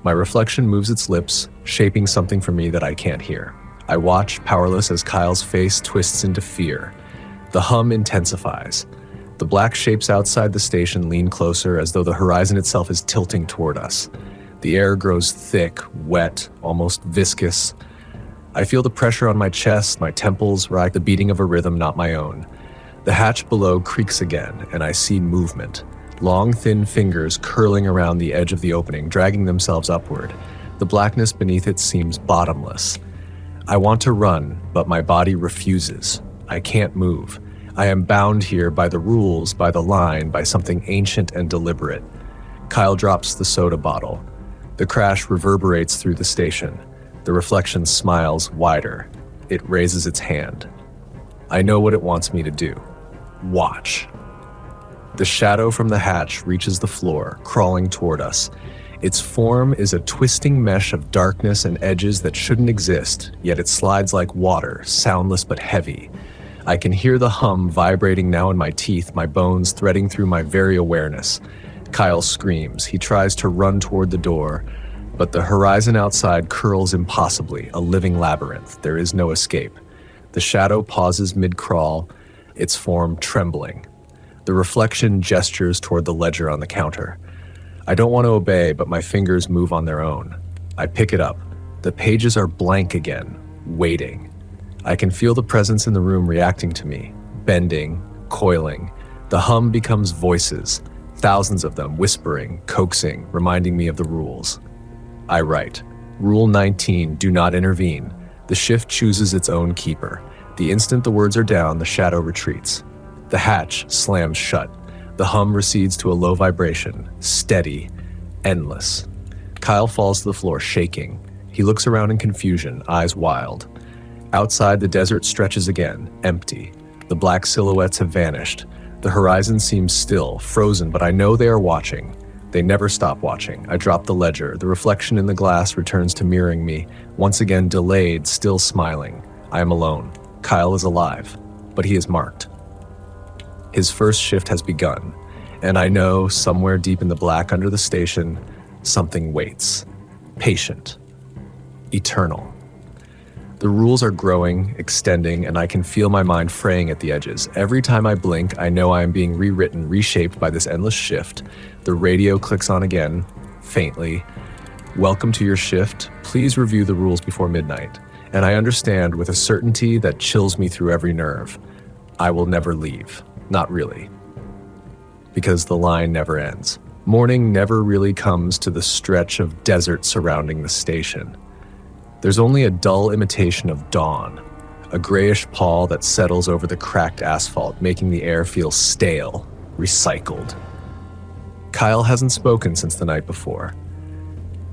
My reflection moves its lips, shaping something for me that I can't hear. I watch, powerless, as Kyle's face twists into fear. The hum intensifies. The black shapes outside the station lean closer, as though the horizon itself is tilting toward us. The air grows thick, wet, almost viscous. I feel the pressure on my chest, my temples rack the beating of a rhythm not my own. The hatch below creaks again, and I see movement. Long, thin fingers curling around the edge of the opening, dragging themselves upward. The blackness beneath it seems bottomless. I want to run, but my body refuses. I can't move. I am bound here by the rules, by the line, by something ancient and deliberate. Kyle drops the soda bottle. The crash reverberates through the station. The reflection smiles wider. It raises its hand. I know what it wants me to do. Watch. The shadow from the hatch reaches the floor, crawling toward us. Its form is a twisting mesh of darkness and edges that shouldn't exist, yet it slides like water, soundless but heavy. I can hear the hum vibrating now in my teeth, my bones threading through my very awareness. Kyle screams. He tries to run toward the door, but the horizon outside curls impossibly, a living labyrinth. There is no escape. The shadow pauses mid-crawl, its form trembling. The reflection gestures toward the ledger on the counter. I don't want to obey, but my fingers move on their own. I pick it up. The pages are blank again, waiting. I can feel the presence in the room reacting to me, bending, coiling. The hum becomes voices, thousands of them whispering, coaxing, reminding me of the rules. I write, Rule 19, do not intervene. The shift chooses its own keeper. The instant the words are down, the shadow retreats. The hatch slams shut. The hum recedes to a low vibration, steady, endless. Kyle falls to the floor, shaking. He looks around in confusion, eyes wild. Outside, the desert stretches again, empty. The black silhouettes have vanished. The horizon seems still, frozen, but I know they are watching. They never stop watching. I drop the ledger. The reflection in the glass returns to mirroring me, once again delayed, still smiling. I am alone. Kyle is alive, but he is marked. His first shift has begun, and I know, somewhere deep in the black under the station, something waits. Patient. Eternal. The rules are growing, extending, and I can feel my mind fraying at the edges. Every time I blink, I know I am being rewritten, reshaped by this endless shift. The radio clicks on again, faintly. Welcome to your shift. Please review the rules before midnight. And I understand with a certainty that chills me through every nerve. I will never leave. Not really. Because the line never ends. Morning never really comes to the stretch of desert surrounding the station. There's only a dull imitation of dawn, a grayish pall that settles over the cracked asphalt, making the air feel stale, recycled. Kyle hasn't spoken since the night before.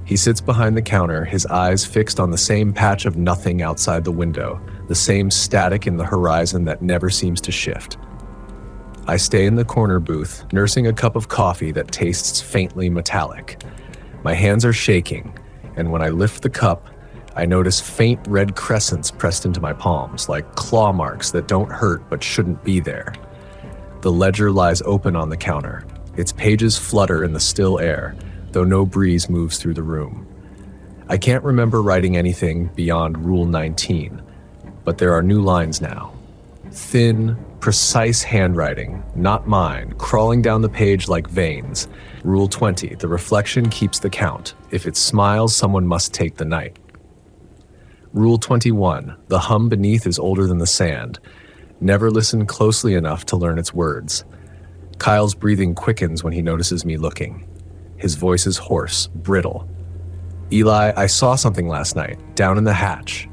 He sits behind the counter, his eyes fixed on the same patch of nothing outside the window, the same static in the horizon that never seems to shift. I stay in the corner booth, nursing a cup of coffee that tastes faintly metallic. My hands are shaking, and when I lift the cup, I notice faint red crescents pressed into my palms, like claw marks that don't hurt but shouldn't be there. The ledger lies open on the counter. Its pages flutter in the still air, though no breeze moves through the room. I can't remember writing anything beyond Rule 19, but there are new lines now. Thin, precise handwriting, not mine, crawling down the page like veins. Rule 20, the reflection keeps the count. If it smiles, someone must take the night. Rule 21, the hum beneath is older than the sand. Never listen closely enough to learn its words. Kyle's breathing quickens when he notices me looking. His voice is hoarse, brittle. Eli, I saw something last night, down in the hatch.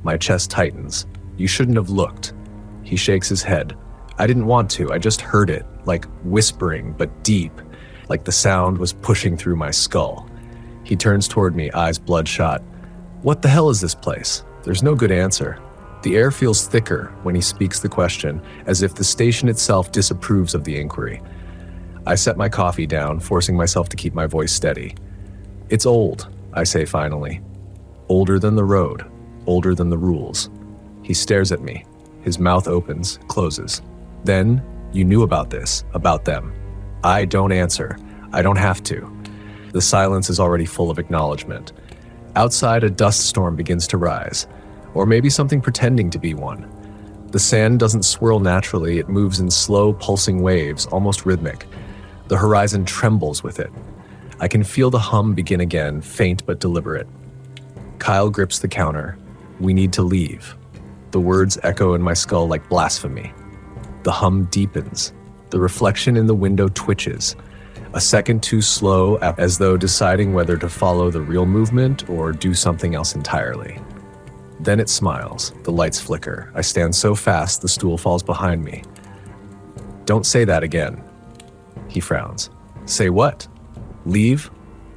My chest tightens. You shouldn't have looked. He shakes his head. I didn't want to, I just heard it, like whispering, but deep, like the sound was pushing through my skull. He turns toward me, eyes bloodshot. What the hell is this place? There's no good answer. The air feels thicker when he speaks the question, as if the station itself disapproves of the inquiry. I set my coffee down, forcing myself to keep my voice steady. It's old, I say finally. Older than the road, older than the rules. He stares at me. His mouth opens, closes. Then, you knew about this, about them. I don't answer. I don't have to. The silence is already full of acknowledgement. Outside, a dust storm begins to rise, or maybe something pretending to be one. The sand doesn't swirl naturally, it moves in slow, pulsing waves, almost rhythmic. The horizon trembles with it. I can feel the hum begin again, faint but deliberate. Kyle grips the counter. We need to leave. The words echo in my skull like blasphemy. The hum deepens. The reflection in the window twitches. A second too slow, as though deciding whether to follow the real movement or do something else entirely. Then it smiles. The lights flicker. I stand so fast the stool falls behind me. Don't say that again. He frowns. Say what? Leave?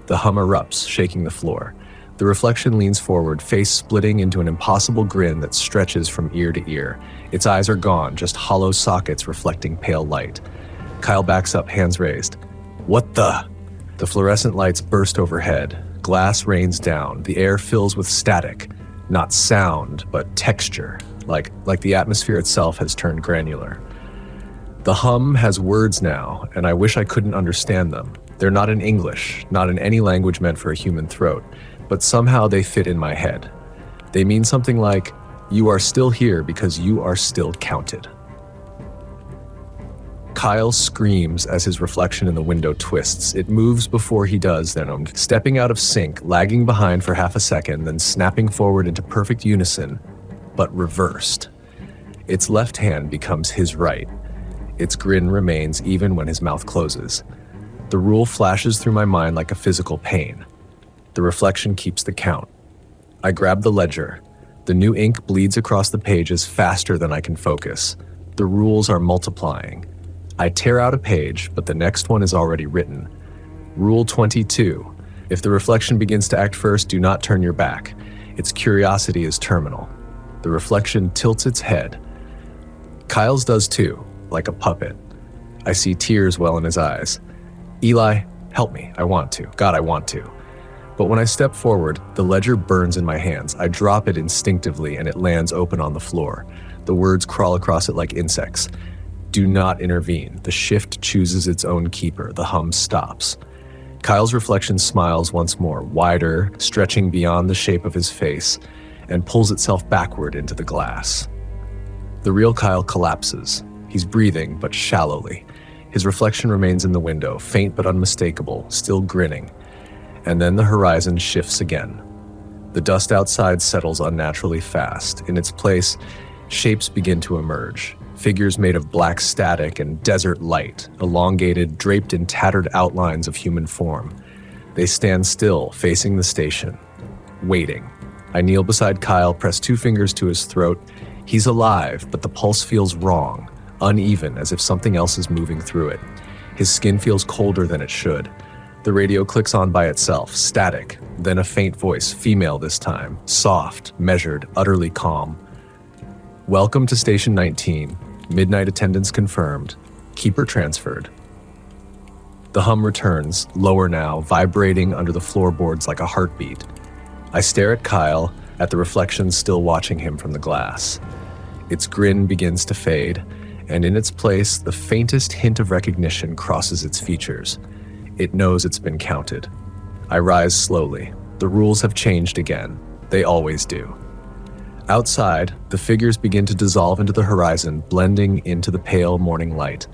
The hum erupts, shaking the floor. The reflection leans forward, face splitting into an impossible grin that stretches from ear to ear. Its eyes are gone, just hollow sockets reflecting pale light. Kyle backs up, hands raised. What the? The fluorescent lights burst overhead. Glass rains down. The air fills with static. Not sound, but texture, like the atmosphere itself has turned granular. The hum has words now, and I wish I couldn't understand them. They're not in English, not in any language meant for a human throat, but somehow they fit in my head. They mean something like, you are still here because you are still counted. Kyle screams as his reflection in the window twists. It moves before he does, then stepping out of sync, lagging behind for half a second, then snapping forward into perfect unison, but reversed. Its left hand becomes his right. Its grin remains even when his mouth closes. The rule flashes through my mind like a physical pain. The reflection keeps the count. I grab the ledger. The new ink bleeds across the pages faster than I can focus. The rules are multiplying. I tear out a page, but the next one is already written. Rule 22. If the reflection begins to act first, do not turn your back. Its curiosity is terminal. The reflection tilts its head. Kyle's does too, like a puppet. I see tears well in his eyes. Eli, help me. I want to. God, I want to. But when I step forward, the ledger burns in my hands. I drop it instinctively and it lands open on the floor. The words crawl across it like insects. Do not intervene. The shift chooses its own keeper. The hum stops. Kyle's reflection smiles once more, wider, stretching beyond the shape of his face, and pulls itself backward into the glass. The real Kyle collapses. He's breathing, but shallowly. His reflection remains in the window, faint but unmistakable, still grinning. And then the horizon shifts again. The dust outside settles unnaturally fast. In its place, shapes begin to emerge. Figures made of black static and desert light, elongated, draped in tattered outlines of human form. They stand still, facing the station, waiting. I kneel beside Kyle, press 2 fingers to his throat. He's alive, but the pulse feels wrong, uneven, as if something else is moving through it. His skin feels colder than it should. The radio clicks on by itself, static, then a faint voice, female this time, soft, measured, utterly calm. Welcome to Station 19. Midnight attendance confirmed. Keeper transferred. The hum returns, lower now, vibrating under the floorboards like a heartbeat. I stare at Kyle, at the reflection still watching him from the glass. Its grin begins to fade, and in its place, the faintest hint of recognition crosses its features. It knows it's been counted. I rise slowly. The rules have changed again. They always do. Outside, the figures begin to dissolve into the horizon, blending into the pale morning light.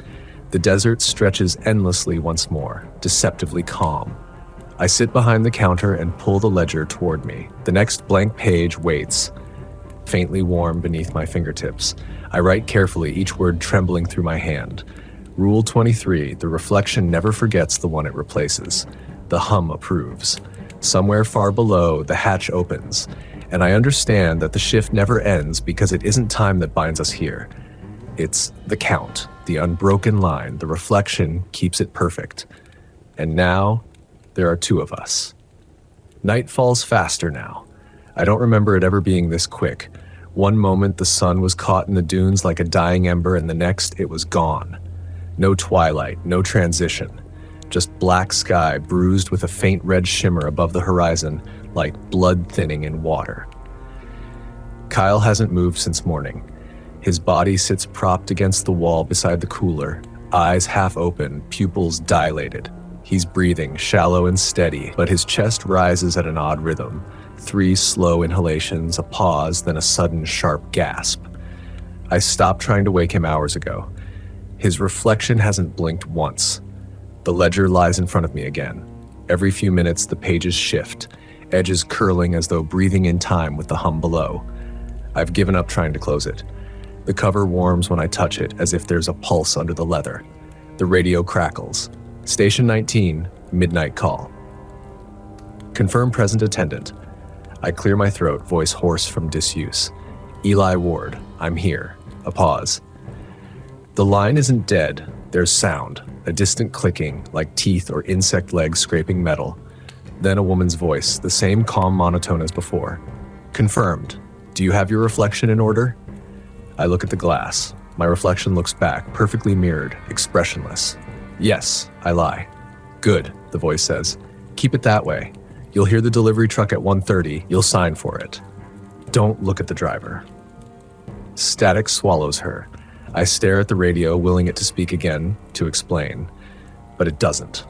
The desert stretches endlessly once more, deceptively calm. I sit behind the counter and pull the ledger toward me. The next blank page waits, faintly warm beneath my fingertips. I write carefully, each word trembling through my hand. Rule 23, the reflection never forgets the one it replaces. The hum approves. Somewhere far below, the hatch opens, and I understand that the shift never ends because it isn't time that binds us here. It's the count, the unbroken line, the reflection keeps it perfect. And now, there are two of us. Night falls faster now. I don't remember it ever being this quick. One moment the sun was caught in the dunes like a dying ember, and the next it was gone. No twilight, no transition. Just black sky bruised with a faint red shimmer above the horizon like blood thinning in water. Kyle hasn't moved since morning. His body sits propped against the wall beside the cooler, eyes half open, pupils dilated. He's breathing, shallow and steady, but his chest rises at an odd rhythm. 3 slow inhalations, a pause, then a sudden sharp gasp. I stopped trying to wake him hours ago. His reflection hasn't blinked once. The ledger lies in front of me again. Every few minutes the pages shift, edges curling as though breathing in time with the hum below. I've given up trying to close it. The cover warms when I touch it, as if there's a pulse under the leather. The radio crackles. Station 19, midnight call. Confirm present attendant. I clear my throat, voice hoarse from disuse. Eli Ward, I'm here. A pause. The line isn't dead. There's sound, a distant clicking, like teeth or insect legs scraping metal. Then a woman's voice, the same calm monotone as before. Confirmed. Do you have your reflection in order? I look at the glass. My reflection looks back, perfectly mirrored, expressionless. Yes, I lie. Good, the voice says. Keep it that way. You'll hear the delivery truck at 1:30. You'll sign for it. Don't look at the driver. Static swallows her. I stare at the radio, willing it to speak again, to explain. But it doesn't.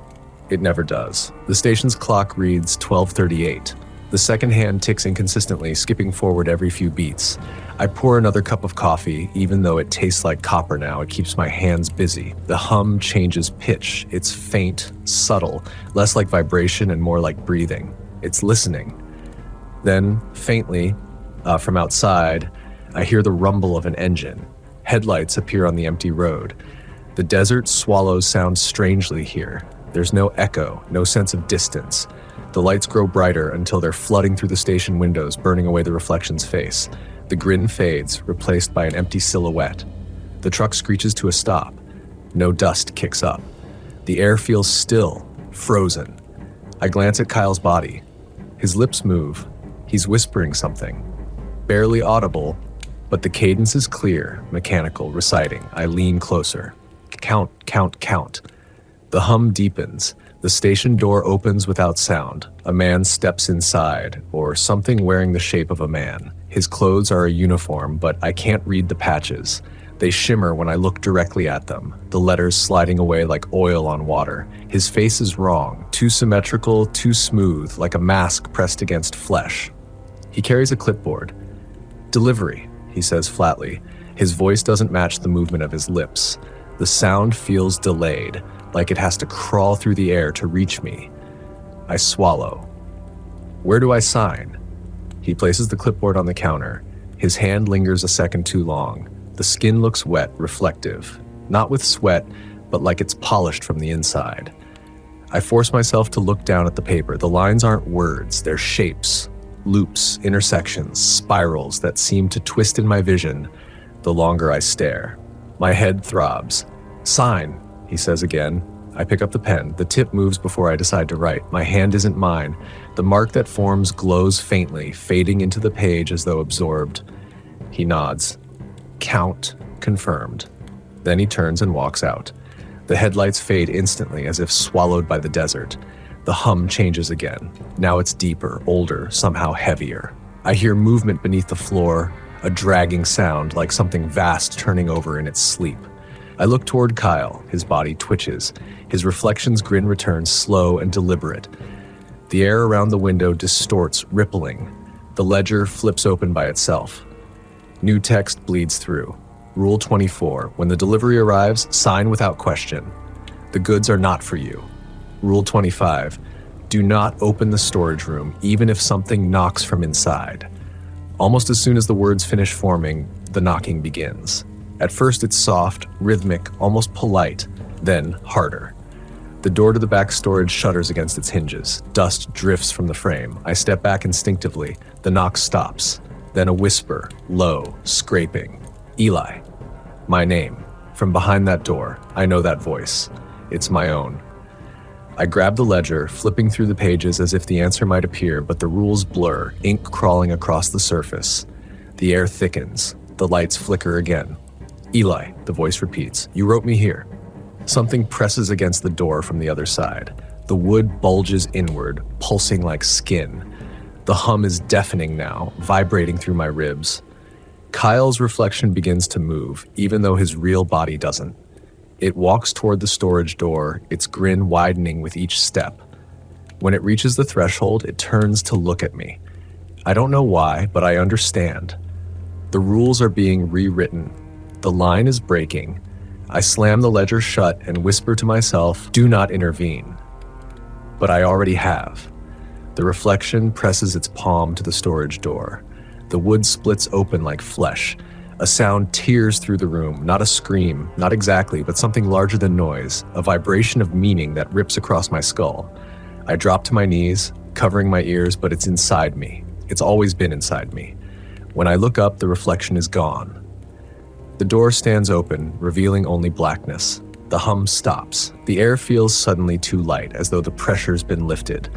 It never does. The station's clock reads 12:38. The second hand ticks inconsistently, skipping forward every few beats. I pour another cup of coffee. Even though it tastes like copper now, it keeps my hands busy. The hum changes pitch. It's faint, subtle, less like vibration and more like breathing. It's listening. Then, faintly, from outside, I hear the rumble of an engine. Headlights appear on the empty road. The desert swallows sound strangely here. There's no echo, no sense of distance. The lights grow brighter until they're flooding through the station windows, burning away the reflection's face. The grin fades, replaced by an empty silhouette. The truck screeches to a stop. No dust kicks up. The air feels still, frozen. I glance at Kyle's body. His lips move. He's whispering something. Barely audible, but the cadence is clear, mechanical, reciting. I lean closer. Count, count, count. The hum deepens. The station door opens without sound. A man steps inside, or something wearing the shape of a man. His clothes are a uniform, but I can't read the patches. They shimmer when I look directly at them, the letters sliding away like oil on water. His face is wrong, too symmetrical, too smooth, like a mask pressed against flesh. He carries a clipboard. Delivery, he says flatly. His voice doesn't match the movement of his lips. The sound feels delayed, like it has to crawl through the air to reach me. I swallow. Where do I sign? He places the clipboard on the counter. His hand lingers a second too long. The skin looks wet, reflective. Not with sweat, but like it's polished from the inside. I force myself to look down at the paper. The lines aren't words, they're shapes. Loops, intersections, spirals that seem to twist in my vision the longer I stare. My head throbs. Sign, he says again. I pick up the pen. The tip moves before I decide to write. My hand isn't mine. The mark that forms glows faintly, fading into the page as though absorbed. He nods. Count confirmed. Then he turns and walks out. The headlights fade instantly, as if swallowed by the desert. The hum changes again. Now it's deeper, older, somehow heavier. I hear movement beneath the floor, a dragging sound like something vast turning over in its sleep. I look toward Kyle. His body twitches. His reflection's grin returns, slow and deliberate. The air around the window distorts, rippling. The ledger flips open by itself. New text bleeds through. Rule 24. When the delivery arrives, sign without question. The goods are not for you. Rule 25. Do not open the storage room, even if something knocks from inside. Almost as soon as the words finish forming, the knocking begins. At first it's soft, rhythmic, almost polite, then harder. The door to the back storage shudders against its hinges. Dust drifts from the frame. I step back instinctively. The knock stops. Then a whisper, low, scraping. Eli. My name. From behind that door, I know that voice. It's my own. I grab the ledger, flipping through the pages as if the answer might appear, but the rules blur, ink crawling across the surface. The air thickens. The lights flicker again. Eli, the voice repeats, you wrote me here. Something presses against the door from the other side. The wood bulges inward, pulsing like skin. The hum is deafening now, vibrating through my ribs. Kyle's reflection begins to move, even though his real body doesn't. It walks toward the storage door, its grin widening with each step. When it reaches the threshold, it turns to look at me. I don't know why, but I understand. The rules are being rewritten. The line is breaking. I slam the ledger shut and whisper to myself, do not intervene. But I already have. The reflection presses its palm to the storage door. The wood splits open like flesh. A sound tears through the room, not a scream, not exactly, but something larger than noise, a vibration of meaning that rips across my skull. I drop to my knees, covering my ears, but it's inside me. It's always been inside me. When I look up, the reflection is gone. The door stands open, revealing only blackness. The hum stops. The air feels suddenly too light, as though the pressure's been lifted.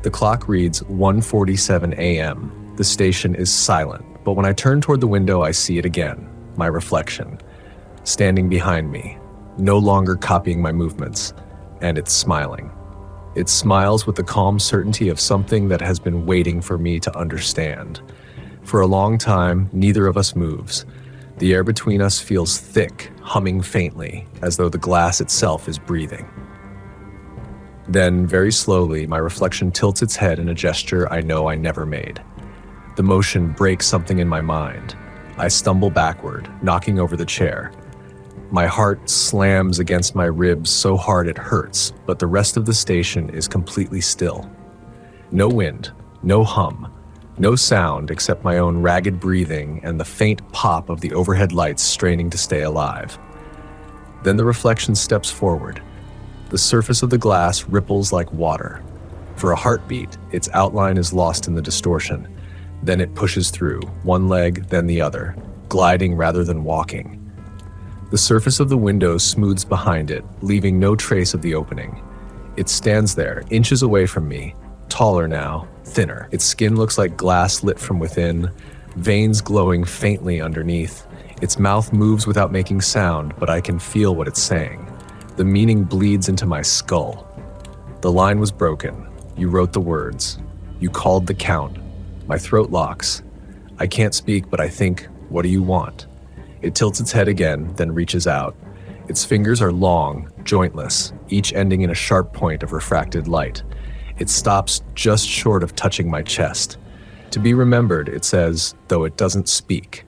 The clock reads 1:47 a.m. The station is silent, but when I turn toward the window, I see it again, my reflection, standing behind me, no longer copying my movements, and it's smiling. It smiles with the calm certainty of something that has been waiting for me to understand. For a long time, neither of us moves. The air between us feels thick, humming faintly, as though the glass itself is breathing. Then, very slowly, my reflection tilts its head in a gesture I know I never made. The motion breaks something in my mind. I stumble backward, knocking over the chair. My heart slams against my ribs so hard it hurts, but the rest of the station is completely still. No wind, no hum, no sound except my own ragged breathing and the faint pop of the overhead lights straining to stay alive. Then the reflection steps forward. The surface of the glass ripples like water. For a heartbeat, its outline is lost in the distortion. Then it pushes through, one leg, then the other, gliding rather than walking. The surface of the window smooths behind it, leaving no trace of the opening. It stands there, inches away from me, taller now, thinner. Its skin looks like glass lit from within, veins glowing faintly underneath. Its mouth moves without making sound, but I can feel what it's saying. The meaning bleeds into my skull. The line was broken. You wrote the words. You called the count. My throat locks. I can't speak, but I think, what do you want? It tilts its head again, then reaches out. Its fingers are long, jointless, each ending in a sharp point of refracted light. It stops just short of touching my chest. To be remembered, it says, though it doesn't speak.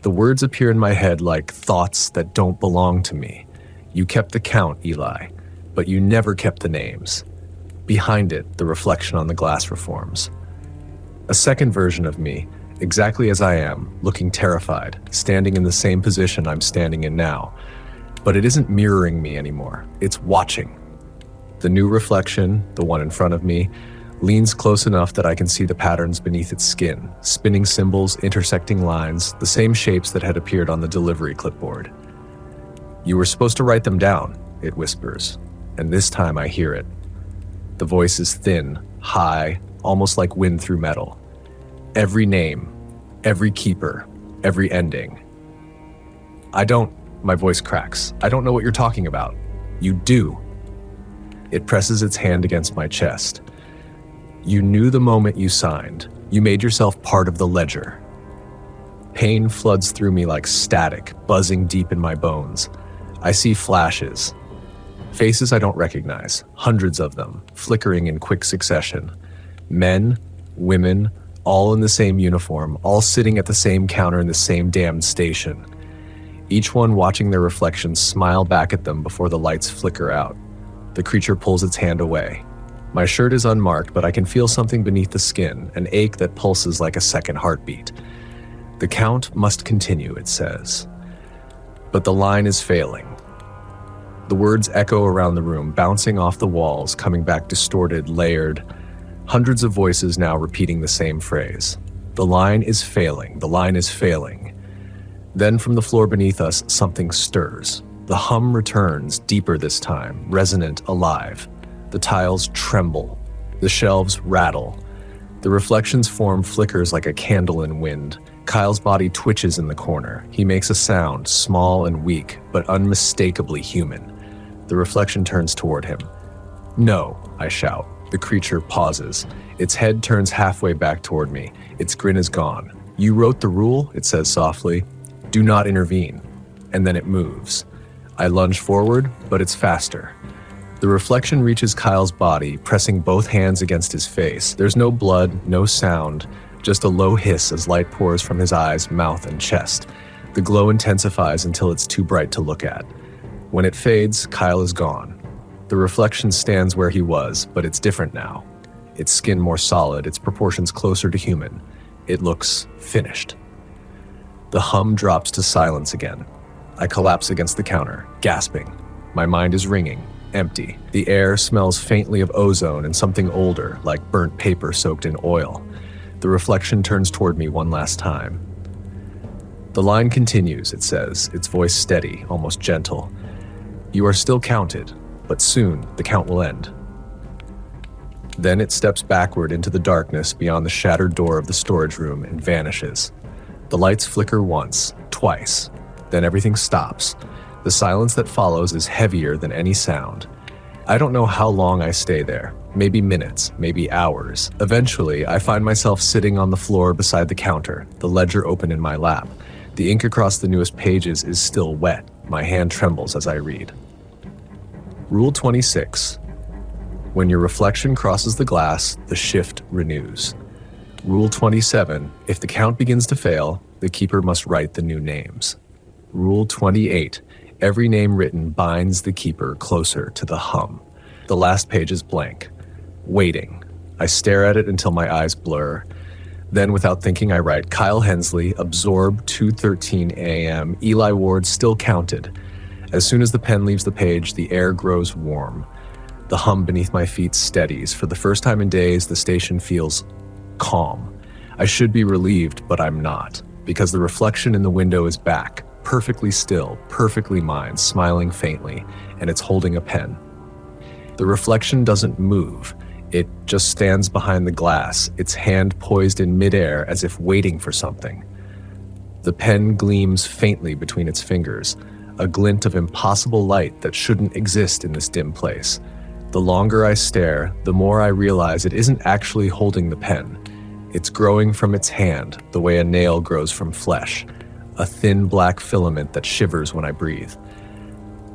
The words appear in my head like thoughts that don't belong to me. You kept the count, Eli, but you never kept the names. Behind it, the reflection on the glass reforms. A second version of me, exactly as I am, looking terrified, standing in the same position I'm standing in now. But it isn't mirroring me anymore. It's watching. The new reflection, the one in front of me, leans close enough that I can see the patterns beneath its skin, spinning symbols, intersecting lines, the same shapes that had appeared on the delivery clipboard. You were supposed to write them down, it whispers, and this time I hear it. The voice is thin, high, almost like wind through metal. Every name, every keeper, every ending. My voice cracks. I don't know what you're talking about. You do. It presses its hand against my chest. You knew the moment you signed. You made yourself part of the ledger. Pain floods through me like static, buzzing deep in my bones. I see flashes. Faces I don't recognize, hundreds of them, flickering in quick succession. Men, women, all in the same uniform, all sitting at the same counter in the same damned station. Each one watching their reflections smile back at them before the lights flicker out. The creature pulls its hand away. My shirt is unmarked, but I can feel something beneath the skin, an ache that pulses like a second heartbeat. The count must continue, it says. But the line is failing. The words echo around the room, bouncing off the walls, coming back distorted, layered. Hundreds of voices now repeating the same phrase. The line is failing. The line is failing. Then from the floor beneath us, something stirs. The hum returns, deeper this time, resonant, alive. The tiles tremble. The shelves rattle. The reflection's form flickers like a candle in wind. Kyle's body twitches in the corner. He makes a sound, small and weak, but unmistakably human. The reflection turns toward him. "No," I shout. The creature pauses. Its head turns halfway back toward me. Its grin is gone. "You wrote the rule," it says softly. "Do not intervene." And then it moves. I lunge forward, but it's faster. The reflection reaches Kyle's body, pressing both hands against his face. There's no blood, no sound, just a low hiss as light pours from his eyes, mouth, and chest. The glow intensifies until it's too bright to look at. When it fades, Kyle is gone. The reflection stands where he was, but it's different now. Its skin more solid, its proportions closer to human. It looks finished. The hum drops to silence again. I collapse against the counter, gasping. My mind is ringing, empty. The air smells faintly of ozone and something older, like burnt paper soaked in oil. The reflection turns toward me one last time. The line continues, it says, its voice steady, almost gentle. "You are still counted, but soon the count will end." Then it steps backward into the darkness beyond the shattered door of the storage room and vanishes. The lights flicker once, twice. Then everything stops. The silence that follows is heavier than any sound. I don't know how long I stay there. Maybe minutes, maybe hours. Eventually, I find myself sitting on the floor beside the counter, the ledger open in my lap. The ink across the newest pages is still wet. My hand trembles as I read. Rule 26. When your reflection crosses the glass, the shift renews. Rule 27. If the count begins to fail, the keeper must write the new names. Rule 28. Every name written binds the keeper closer to the hum. The last page is blank. Waiting. I stare at it until my eyes blur. Then, without thinking, I write, Kyle Hensley, absorbed 2:13 a.m., Eli Ward still counted. As soon as the pen leaves the page, the air grows warm. The hum beneath my feet steadies. For the first time in days, the station feels calm. I should be relieved, but I'm not, because the reflection in the window is back, perfectly still, perfectly mine, smiling faintly, and it's holding a pen. The reflection doesn't move. It just stands behind the glass, its hand poised in midair as if waiting for something. The pen gleams faintly between its fingers, a glint of impossible light that shouldn't exist in this dim place. The longer I stare, the more I realize it isn't actually holding the pen. It's growing from its hand, the way a nail grows from flesh, a thin black filament that shivers when I breathe.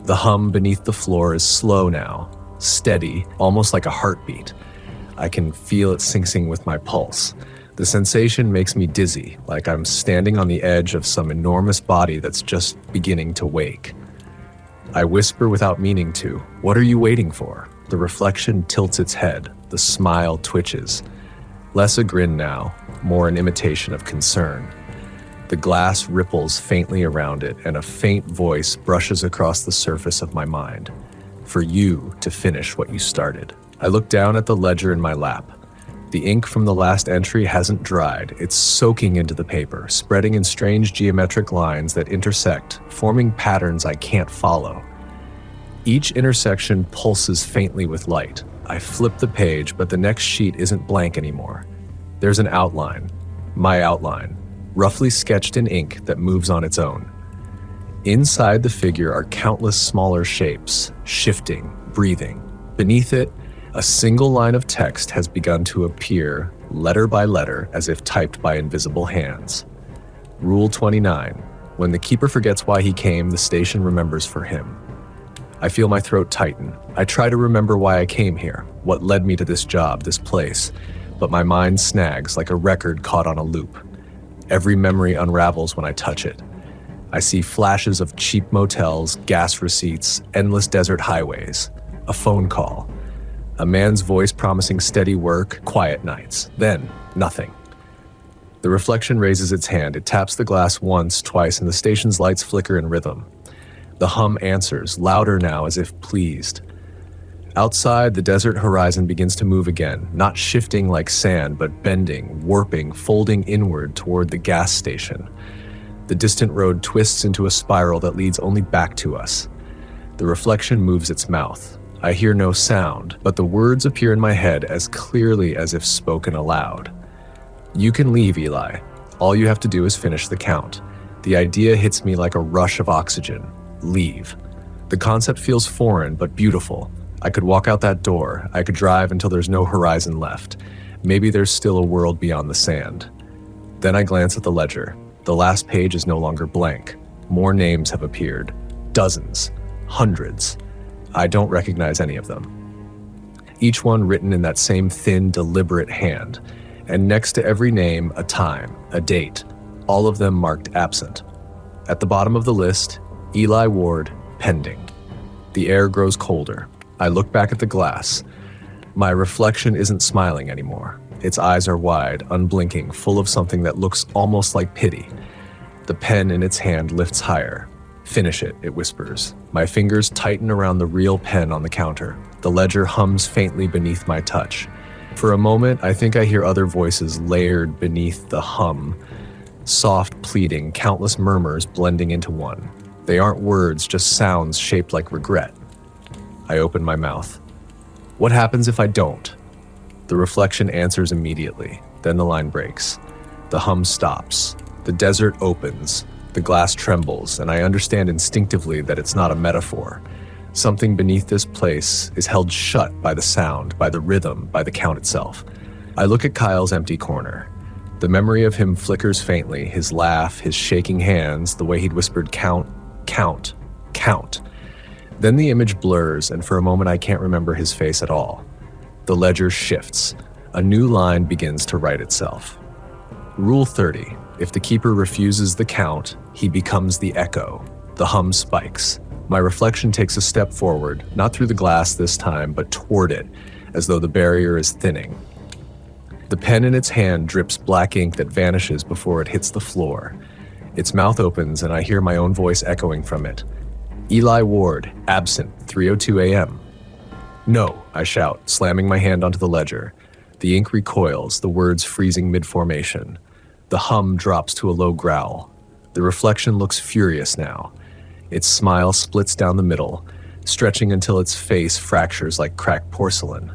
The hum beneath the floor is slow now, steady, almost like a heartbeat. I can feel it syncing with my pulse. The sensation makes me dizzy, like I'm standing on the edge of some enormous body that's just beginning to wake. I whisper without meaning to, "What are you waiting for?" The reflection tilts its head. The smile twitches. Less a grin now, more an imitation of concern. The glass ripples faintly around it, and a faint voice brushes across the surface of my mind. "For you to finish what you started." I look down at the ledger in my lap. The ink from the last entry hasn't dried. It's soaking into the paper, spreading in strange geometric lines that intersect, forming patterns I can't follow. Each intersection pulses faintly with light. I flip the page, but the next sheet isn't blank anymore. There's an outline, my outline, roughly sketched in ink that moves on its own. Inside the figure are countless smaller shapes, shifting, breathing. Beneath it, a single line of text has begun to appear, letter by letter, as if typed by invisible hands. Rule 29. When the keeper forgets why he came, the station remembers for him. I feel my throat tighten. I try to remember why I came here, what led me to this job, this place, but my mind snags like a record caught on a loop. Every memory unravels when I touch it. I see flashes of cheap motels, gas receipts, endless desert highways, a phone call, a man's voice promising steady work, quiet nights, then nothing. The reflection raises its hand. It taps the glass once, twice, and the station's lights flicker in rhythm. The hum answers, louder now as if pleased. Outside, the desert horizon begins to move again, not shifting like sand, but bending, warping, folding inward toward the gas station. The distant road twists into a spiral that leads only back to us. The reflection moves its mouth. I hear no sound, but the words appear in my head as clearly as if spoken aloud. You can leave, Eli. All you have to do is finish the count. The idea hits me like a rush of oxygen. Leave. The concept feels foreign but beautiful. I could walk out that door. I could drive until there's no horizon left. Maybe there's still a world beyond the sand. Then I glance at the ledger. The last page is no longer blank. More names have appeared. Dozens. Hundreds. I don't recognize any of them. Each one written in that same thin, deliberate hand. And next to every name, a time, a date. All of them marked absent. At the bottom of the list, Eli Ward, pending. The air grows colder. I look back at the glass. My reflection isn't smiling anymore. Its eyes are wide, unblinking, full of something that looks almost like pity. The pen in its hand lifts higher. Finish it, it whispers. My fingers tighten around the real pen on the counter. The ledger hums faintly beneath my touch. For a moment, I think I hear other voices layered beneath the hum. Soft pleading, countless murmurs blending into one. They aren't words, just sounds shaped like regret. I open my mouth. What happens if I don't? The reflection answers immediately. Then the line breaks. The hum stops. The desert opens. The glass trembles, and I understand instinctively that it's not a metaphor. Something beneath this place is held shut by the sound, by the rhythm, by the count itself. I look at Kyle's empty corner. The memory of him flickers faintly, his laugh, his shaking hands, the way he'd whispered count, count, count. Then the image blurs, and for a moment I can't remember his face at all. The ledger shifts. A new line begins to write itself. Rule 30. If the keeper refuses the count, he becomes the echo. The hum spikes. My reflection takes a step forward, not through the glass this time, but toward it, as though the barrier is thinning. The pen in its hand drips black ink that vanishes before it hits the floor. Its mouth opens, and I hear my own voice echoing from it. Eli Ward, absent, 3:02 a.m. No, I shout, slamming my hand onto the ledger. The ink recoils, the words freezing mid-formation. The hum drops to a low growl. The reflection looks furious now. Its smile splits down the middle, stretching until its face fractures like cracked porcelain.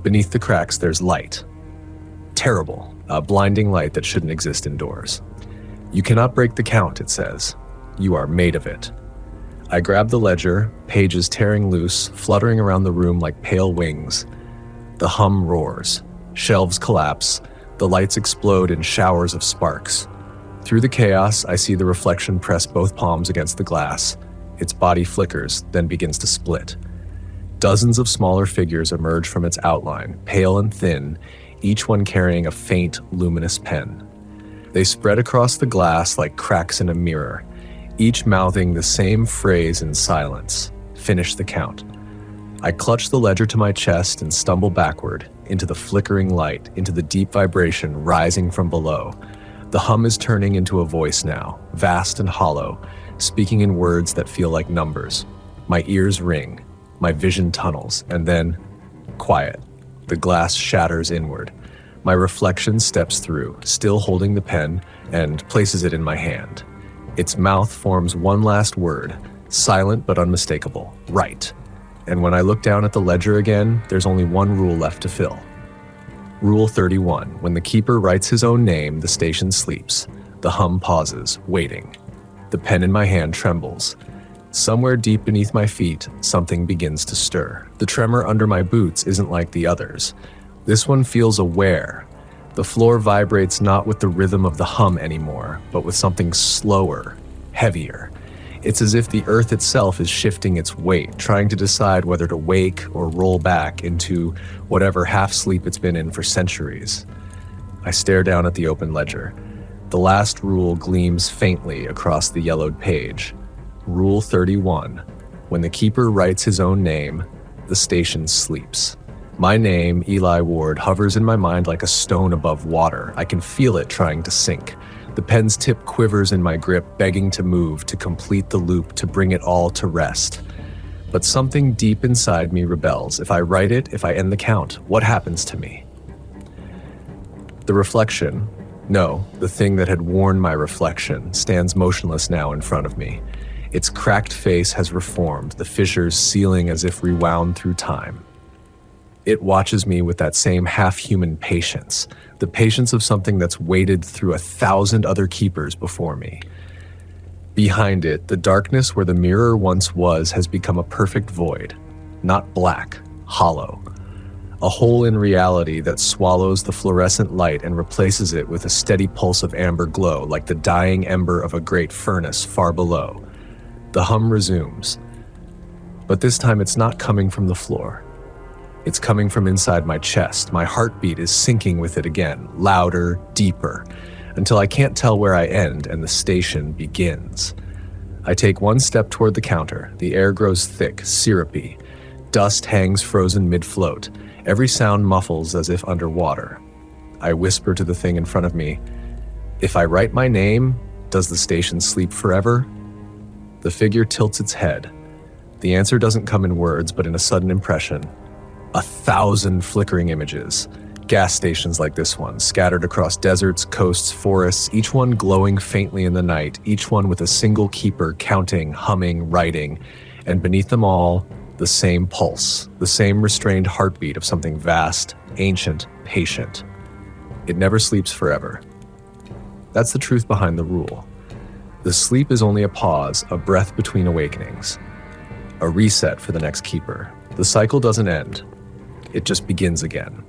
Beneath the cracks, there's light. Terrible, a blinding light that shouldn't exist indoors. You cannot break the count, it says. You are made of it. I grab the ledger, pages tearing loose, fluttering around the room like pale wings. The hum roars. Shelves collapse. The lights explode in showers of sparks. Through the chaos, I see the reflection press both palms against the glass. Its body flickers, then begins to split. Dozens of smaller figures emerge from its outline, pale and thin, each one carrying a faint, luminous pen. They spread across the glass like cracks in a mirror, each mouthing the same phrase in silence. Finish the count. I clutch the ledger to my chest and stumble backward, into the flickering light, into the deep vibration rising from below. The hum is turning into a voice now, vast and hollow, speaking in words that feel like numbers. My ears ring, my vision tunnels, and then, quiet. The glass shatters inward. My reflection steps through, still holding the pen, and places it in my hand. Its mouth forms one last word, silent but unmistakable, right. And when I look down at the ledger again, there's only one rule left to fill. Rule 31. When the keeper writes his own name, the station sleeps. The hum pauses, waiting. The pen in my hand trembles. Somewhere deep beneath my feet, something begins to stir. The tremor under my boots isn't like the others. This one feels aware. The floor vibrates not with the rhythm of the hum anymore, but with something slower, heavier. It's as if the earth itself is shifting its weight, trying to decide whether to wake or roll back into whatever half-sleep it's been in for centuries. I stare down at the open ledger. The last rule gleams faintly across the yellowed page. Rule 31. When the keeper writes his own name, the station sleeps. My name, Eli Ward, hovers in my mind like a stone above water. I can feel it trying to sink. The pen's tip quivers in my grip, begging to move, to complete the loop, to bring it all to rest. But something deep inside me rebels. If I write it, if I end the count, what happens to me? The reflection, No, the thing that had worn my reflection stands motionless now in front of me. Its cracked face has reformed, the fissures sealing as if rewound through time. It watches me with that same half-human patience, the patience of something that's waded through 1,000 other keepers before me. Behind it, the darkness where the mirror once was has become a perfect void, not black, hollow. A hole in reality that swallows the fluorescent light and replaces it with a steady pulse of amber glow, like the dying ember of a great furnace far below. The hum resumes, but this time it's not coming from the floor. It's coming from inside my chest. My heartbeat is syncing with it again, louder, deeper, until I can't tell where I end and the station begins. I take one step toward the counter. The air grows thick, syrupy. Dust hangs frozen mid-float. Every sound muffles as if underwater. I whisper to the thing in front of me, "If I write my name, does the station sleep forever?" The figure tilts its head. The answer doesn't come in words, but in a sudden impression. 1,000 flickering images. Gas stations like this one, scattered across deserts, coasts, forests, each one glowing faintly in the night, each one with a single keeper counting, humming, writing, and beneath them all, the same pulse, the same restrained heartbeat of something vast, ancient, patient. It never sleeps forever. That's the truth behind the rule. The sleep is only a pause, a breath between awakenings. A reset for the next keeper. The cycle doesn't end. It just begins again.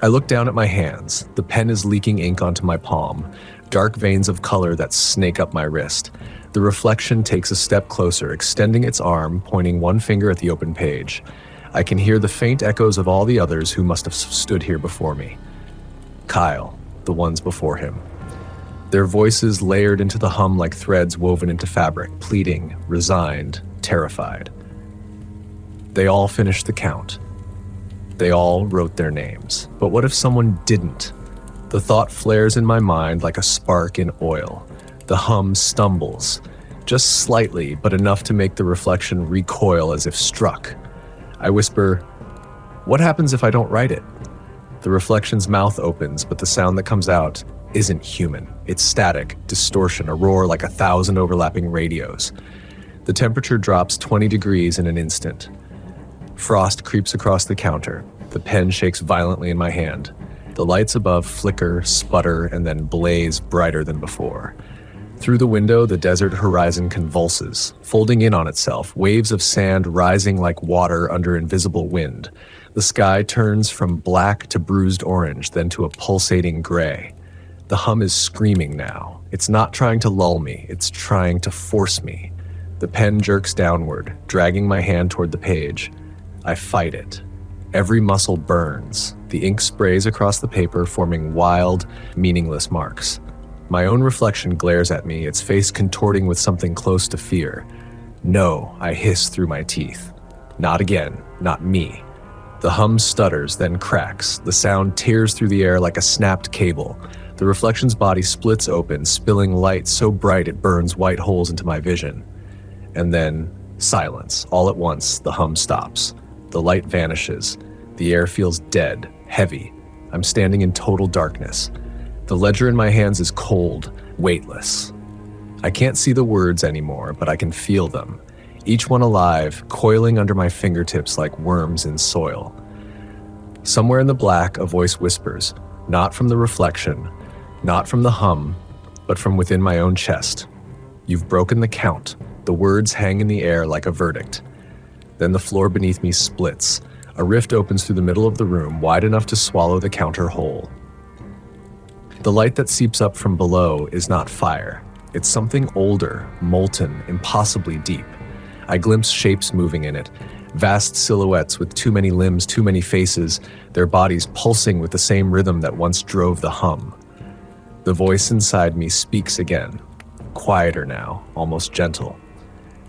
I look down at my hands. The pen is leaking ink onto my palm, dark veins of color that snake up my wrist. The reflection takes a step closer, extending its arm, pointing one finger at the open page. I can hear the faint echoes of all the others who must have stood here before me. Kyle, the ones before him. Their voices layered into the hum like threads woven into fabric, pleading, resigned, terrified. They all finished the count. They all wrote their names. But what if someone didn't? The thought flares in my mind like a spark in oil. The hum stumbles, just slightly, but enough to make the reflection recoil as if struck. I whisper, "What happens if I don't write it?" The reflection's mouth opens, but the sound that comes out isn't human. It's static, distortion, a roar like 1,000 overlapping radios. The temperature drops 20 degrees in an instant. Frost creeps across the counter. The pen shakes violently in my hand. The lights above flicker, sputter, and then blaze brighter than before. Through the window, the desert horizon convulses, folding in on itself, waves of sand rising like water under invisible wind. The sky turns from black to bruised orange, then to a pulsating gray. The hum is screaming now. It's not trying to lull me, it's trying to force me. The pen jerks downward, dragging my hand toward the page. I fight it. Every muscle burns. The ink sprays across the paper, forming wild, meaningless marks. My own reflection glares at me, its face contorting with something close to fear. "No," I hiss through my teeth. "Not again. Not me." The hum stutters, then cracks. The sound tears through the air like a snapped cable. The reflection's body splits open, spilling light so bright it burns white holes into my vision. And then, silence. All at once, the hum stops. The light vanishes. The air feels dead, heavy. I'm standing in total darkness. The ledger in my hands is cold, weightless. I can't see the words anymore, but I can feel them. Each one alive, coiling under my fingertips like worms in soil. Somewhere in the black, a voice whispers, not from the reflection, not from the hum, but from within my own chest. "You've broken the count." The words hang in the air like a verdict. Then the floor beneath me splits. A rift opens through the middle of the room, wide enough to swallow the counter whole. The light that seeps up from below is not fire. It's something older, molten, impossibly deep. I glimpse shapes moving in it, vast silhouettes with too many limbs, too many faces, their bodies pulsing with the same rhythm that once drove the hum. The voice inside me speaks again, quieter now, almost gentle.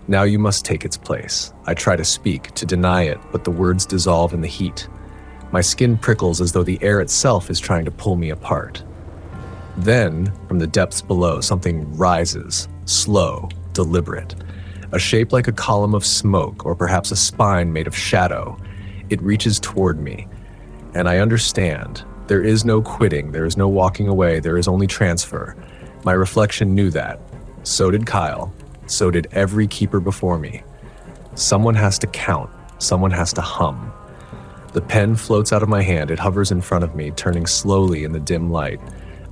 "Now you must take its place." I try to speak, to deny it, but the words dissolve in the heat. My skin prickles as though the air itself is trying to pull me apart. Then, from the depths below, something rises, slow, deliberate. A shape like a column of smoke, or perhaps a spine made of shadow. It reaches toward me, and I understand. There is no quitting, there is no walking away, there is only transfer. My reflection knew that. So did Kyle. So did every keeper before me. Someone has to count. Someone has to hum. The pen floats out of my hand. It hovers in front of me, turning slowly in the dim light.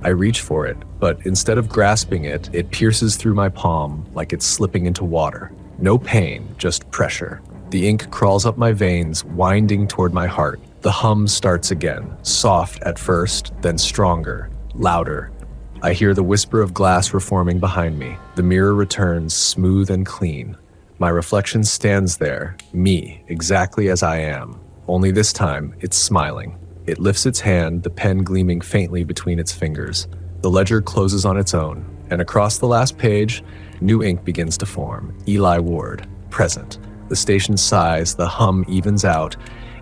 I reach for it, but instead of grasping it, it pierces through my palm like it's slipping into water. No pain, just pressure. The ink crawls up my veins, winding toward my heart. The hum starts again, soft at first, then stronger, louder. I hear the whisper of glass reforming behind me. The mirror returns, smooth and clean. My reflection stands there, me, exactly as I am. Only this time, it's smiling. It lifts its hand, the pen gleaming faintly between its fingers. The ledger closes on its own, and across the last page, new ink begins to form. Eli Ward, present. The station sighs, the hum evens out,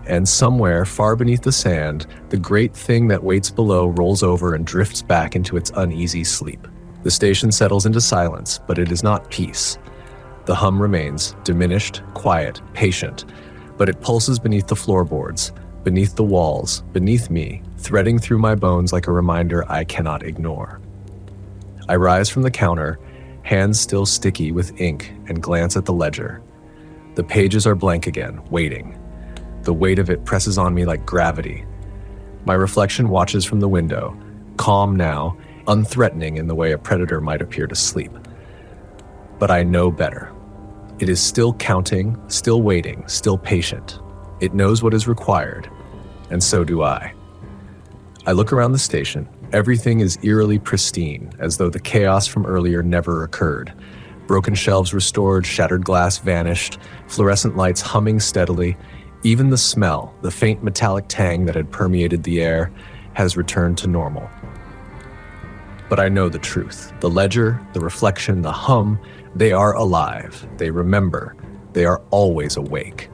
and somewhere far beneath the sand, the great thing that waits below rolls over and drifts back into its uneasy sleep. The station settles into silence, but it is not peace. The hum remains, diminished, quiet, patient, but it pulses beneath the floorboards, beneath the walls, beneath me, threading through my bones like a reminder I cannot ignore. I rise from the counter, hands still sticky with ink, and glance at the ledger. The pages are blank again, waiting. The weight of it presses on me like gravity. My reflection watches from the window, calm now, unthreatening in the way a predator might appear to sleep. But I know better. It is still counting, still waiting, still patient. It knows what is required, and so do I. I look around the station. Everything is eerily pristine, as though the chaos from earlier never occurred. Broken shelves restored, shattered glass vanished, fluorescent lights humming steadily. Even the smell, the faint metallic tang that had permeated the air, has returned to normal. But I know the truth. The ledger, the reflection, the hum, they are alive. They remember. They are always awake.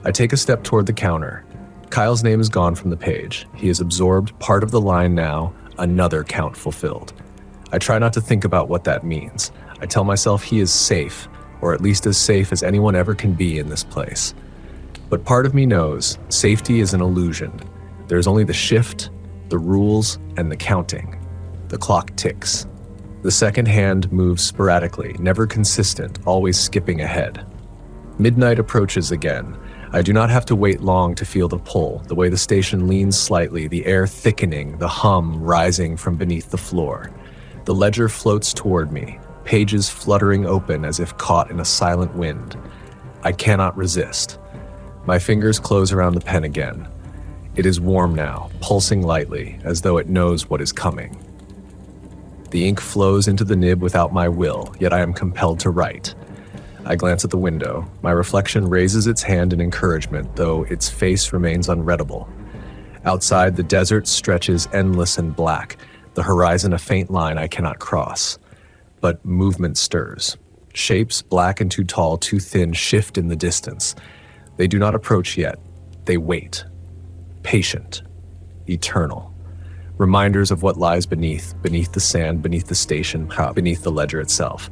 I take a step toward the counter. Kyle's name is gone from the page. He has absorbed part of the line now, another count fulfilled. I try not to think about what that means. I tell myself he is safe, or at least as safe as anyone ever can be in this place. But part of me knows safety is an illusion. There's only the shift, the rules, and the counting. The clock ticks. The second hand moves sporadically, never consistent, always skipping ahead. Midnight approaches again. I do not have to wait long to feel the pull, the way the station leans slightly, the air thickening, the hum rising from beneath the floor. The ledger floats toward me, pages fluttering open as if caught in a silent wind. I cannot resist. My fingers close around the pen again. It is warm now, pulsing lightly, as though it knows what is coming. The ink flows into the nib without my will, yet I am compelled to write. I glance at the window. My reflection raises its hand in encouragement, though its face remains unreadable. Outside, the desert stretches endless and black, the horizon a faint line I cannot cross. But movement stirs. Shapes, black and too tall, too thin, shift in the distance. They do not approach yet. They wait. Patient. Eternal. Reminders of what lies beneath the sand, beneath the station, beneath the ledger itself.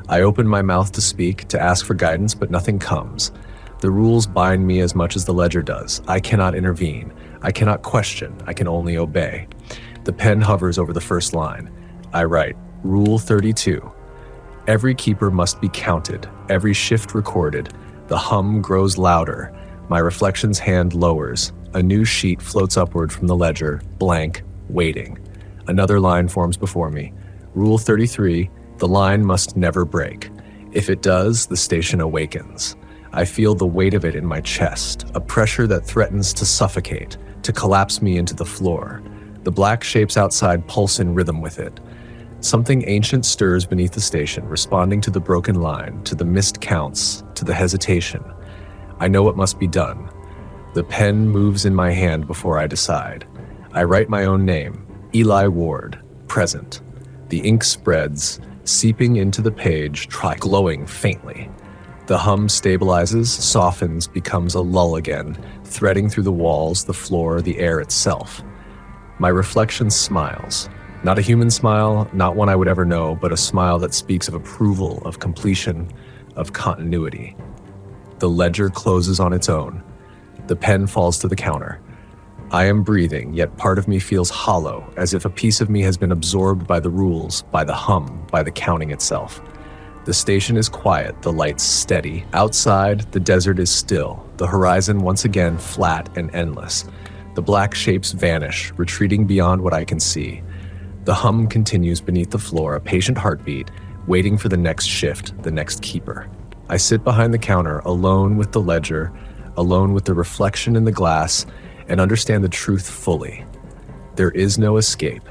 I open my mouth to speak, to ask for guidance, but nothing comes. The rules bind me as much as the ledger does. I cannot intervene. I cannot question. I can only obey. The pen hovers over the first line. I write, Rule 32. Every keeper must be counted, every shift recorded. The hum grows louder. My reflection's hand lowers. A new sheet floats upward from the ledger, blank, waiting. Another line forms before me. Rule 33, the line must never break. If it does, the station awakens. I feel the weight of it in my chest, a pressure that threatens to suffocate, to collapse me into the floor. The black shapes outside pulse in rhythm with it. Something ancient stirs beneath the station, responding to the broken line, to the missed counts, to the hesitation. I know what must be done. The pen moves in my hand before I decide. I write my own name, Eli Ward, present. The ink spreads, seeping into the page, glowing faintly. The hum stabilizes, softens, becomes a lull again, threading through the walls, the floor, the air itself. My reflection smiles. Not a human smile, not one I would ever know, but a smile that speaks of approval, of completion, of continuity. The ledger closes on its own. The pen falls to the counter. I am breathing, yet part of me feels hollow, as if a piece of me has been absorbed by the rules, by the hum, by the counting itself. The station is quiet, the lights steady. Outside, the desert is still, the horizon once again flat and endless. The black shapes vanish, retreating beyond what I can see. The hum continues beneath the floor, a patient heartbeat, waiting for the next shift, the next keeper. I sit behind the counter, alone with the ledger, alone with the reflection in the glass, and understand the truth fully. There is no escape.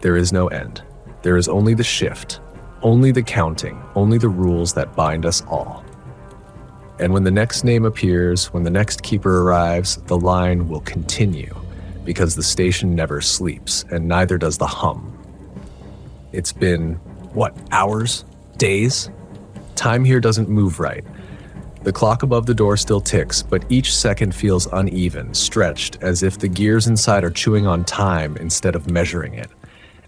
There is no end. There is only the shift, only the counting, only the rules that bind us all. And when the next name appears, when the next keeper arrives, the line will continue, because the station never sleeps, and neither does the hum. It's been, hours? Days? Time here doesn't move right. The clock above the door still ticks, but each second feels uneven, stretched, as if the gears inside are chewing on time instead of measuring it.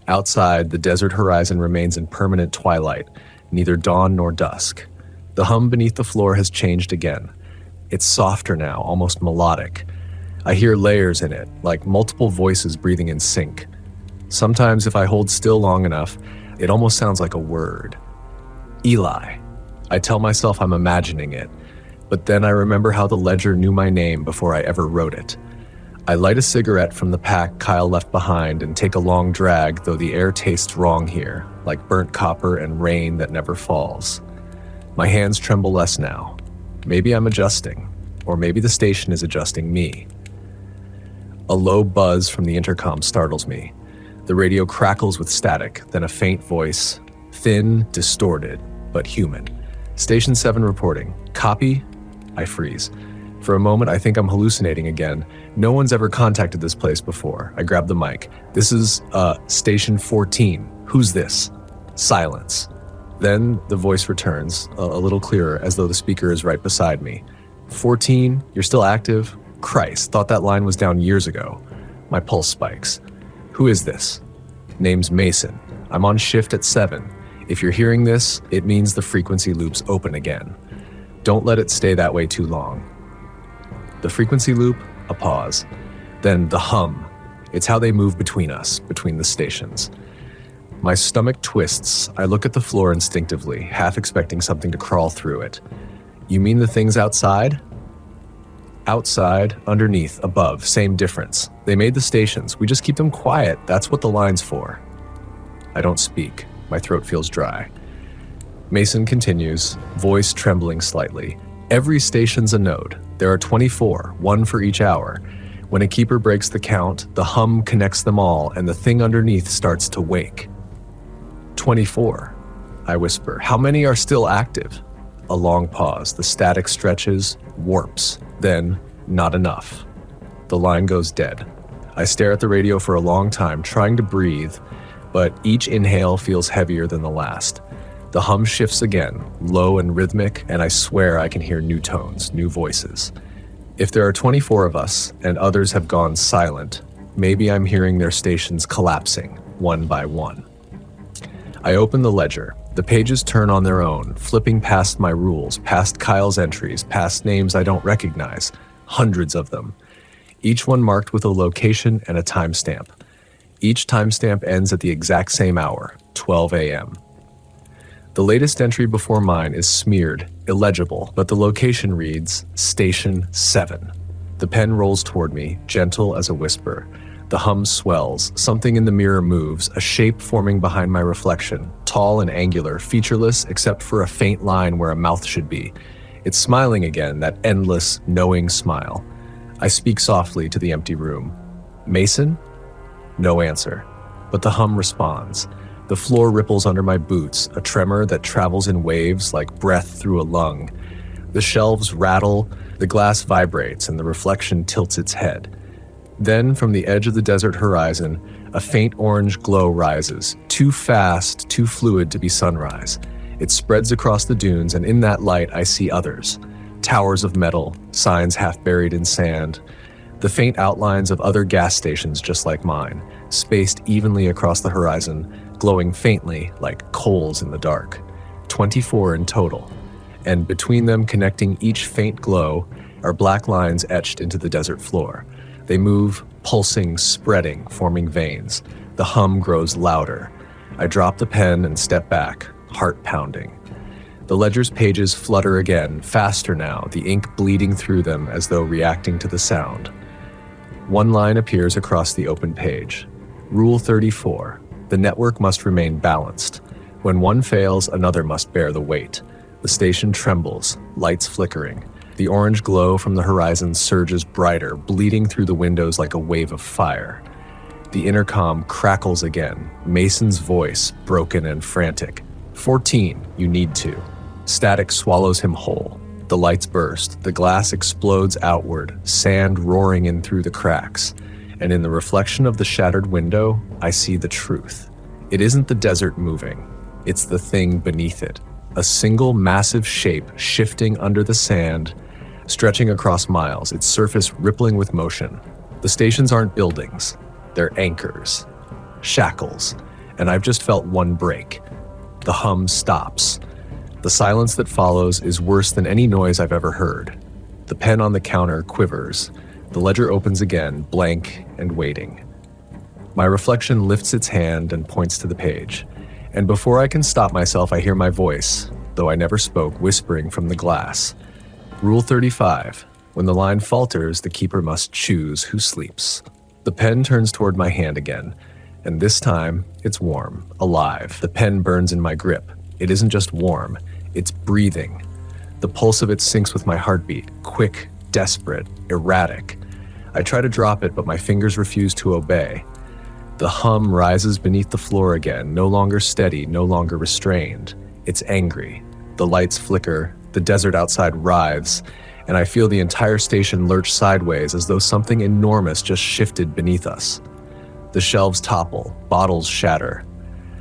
Outside, the desert horizon remains in permanent twilight, neither dawn nor dusk. The hum beneath the floor has changed again. It's softer now, almost melodic. I hear layers in it, like multiple voices breathing in sync. Sometimes, if I hold still long enough, it almost sounds like a word. Eli. I tell myself I'm imagining it, but then I remember how the ledger knew my name before I ever wrote it. I light a cigarette from the pack Kyle left behind and take a long drag, though the air tastes wrong here, like burnt copper and rain that never falls. My hands tremble less now. Maybe I'm adjusting, or maybe the station is adjusting me. A low buzz from the intercom startles me. The radio crackles with static, then a faint voice, thin, distorted, but human. Station 7 reporting. Copy? I freeze. For a moment, I think I'm hallucinating again. No one's ever contacted this place before. I grab the mic. This is, Station 14. Who's this? Silence. Then the voice returns, a little clearer, as though the speaker is right beside me. 14? You're still active? Christ, thought that line was down years ago. My pulse spikes. Who is this? Name's Mason. I'm on shift at 7. If you're hearing this, it means the frequency loop's open again. Don't let it stay that way too long. The frequency loop, a pause. Then the hum. It's how they move between us, between the stations. My stomach twists. I look at the floor instinctively, half expecting something to crawl through it. You mean the things outside? Outside, underneath, above, same difference. They made the stations. We just keep them quiet. That's what the line's for. I don't speak. My throat feels dry. Mason continues, voice trembling slightly. Every station's a node. There are 24, one for each hour. When a keeper breaks the count, the hum connects them all, and the thing underneath starts to wake. 24, I whisper. How many are still active? A long pause. The static stretches, warps. Then, not enough. The line goes dead. I stare at the radio for a long time, trying to breathe, but each inhale feels heavier than the last. The hum shifts again, low and rhythmic, and I swear I can hear new tones, new voices. If there are 24 of us, and others have gone silent, maybe I'm hearing their stations collapsing, one by one. I open the ledger. The pages turn on their own, flipping past my rules, past Kyle's entries, past names I don't recognize, hundreds of them. Each one marked with a location and a timestamp. Each timestamp ends at the exact same hour, 12 a.m. The latest entry before mine is smeared, illegible, but the location reads Station 7. The pen rolls toward me, gentle as a whisper. The hum swells, something in the mirror moves, a shape forming behind my reflection, tall and angular, featureless except for a faint line where a mouth should be. It's smiling again, that endless, knowing smile. I speak softly to the empty room. Mason? No answer, but the hum responds. The floor ripples under my boots, a tremor that travels in waves like breath through a lung. The shelves rattle, the glass vibrates, and the reflection tilts its head. Then, from the edge of the desert horizon, a faint orange glow rises, too fast, too fluid to be sunrise. It spreads across the dunes, and in that light I see others. Towers of metal, signs half buried in sand. The faint outlines of other gas stations just like mine, spaced evenly across the horizon, glowing faintly like coals in the dark. 24 in total. And between them, connecting each faint glow, are black lines etched into the desert floor. They move, pulsing, spreading, forming veins. The hum grows louder. I drop the pen and step back, heart pounding. The ledger's pages flutter again, faster now, the ink bleeding through them as though reacting to the sound. One line appears across the open page. Rule 34. The network must remain balanced. When one fails, another must bear the weight. The station trembles, lights flickering. The orange glow from the horizon surges brighter, bleeding through the windows like a wave of fire. The intercom crackles again, Mason's voice, broken and frantic. 14, you need to. Static swallows him whole. The lights burst, the glass explodes outward, sand roaring in through the cracks. And in the reflection of the shattered window, I see the truth. It isn't the desert moving, it's the thing beneath it. A single massive shape shifting under the sand, stretching across miles, its surface rippling with motion. The stations aren't buildings, they're anchors, shackles, and I've just felt one break. The hum stops. The silence that follows is worse than any noise I've ever heard. The pen on the counter quivers. The ledger opens again, blank and waiting. My reflection lifts its hand and points to the page. And before I can stop myself, I hear my voice, though I never spoke, whispering from the glass. Rule 35. When the line falters, the keeper must choose who sleeps. The pen turns toward my hand again, and this time, it's warm, alive. The pen burns in my grip. It isn't just warm, it's breathing. The pulse of it syncs with my heartbeat, quick, desperate, erratic. I try to drop it, but my fingers refuse to obey. The hum rises beneath the floor again, no longer steady, no longer restrained. It's angry. The lights flicker, the desert outside writhes, and I feel the entire station lurch sideways as though something enormous just shifted beneath us. The shelves topple, bottles shatter.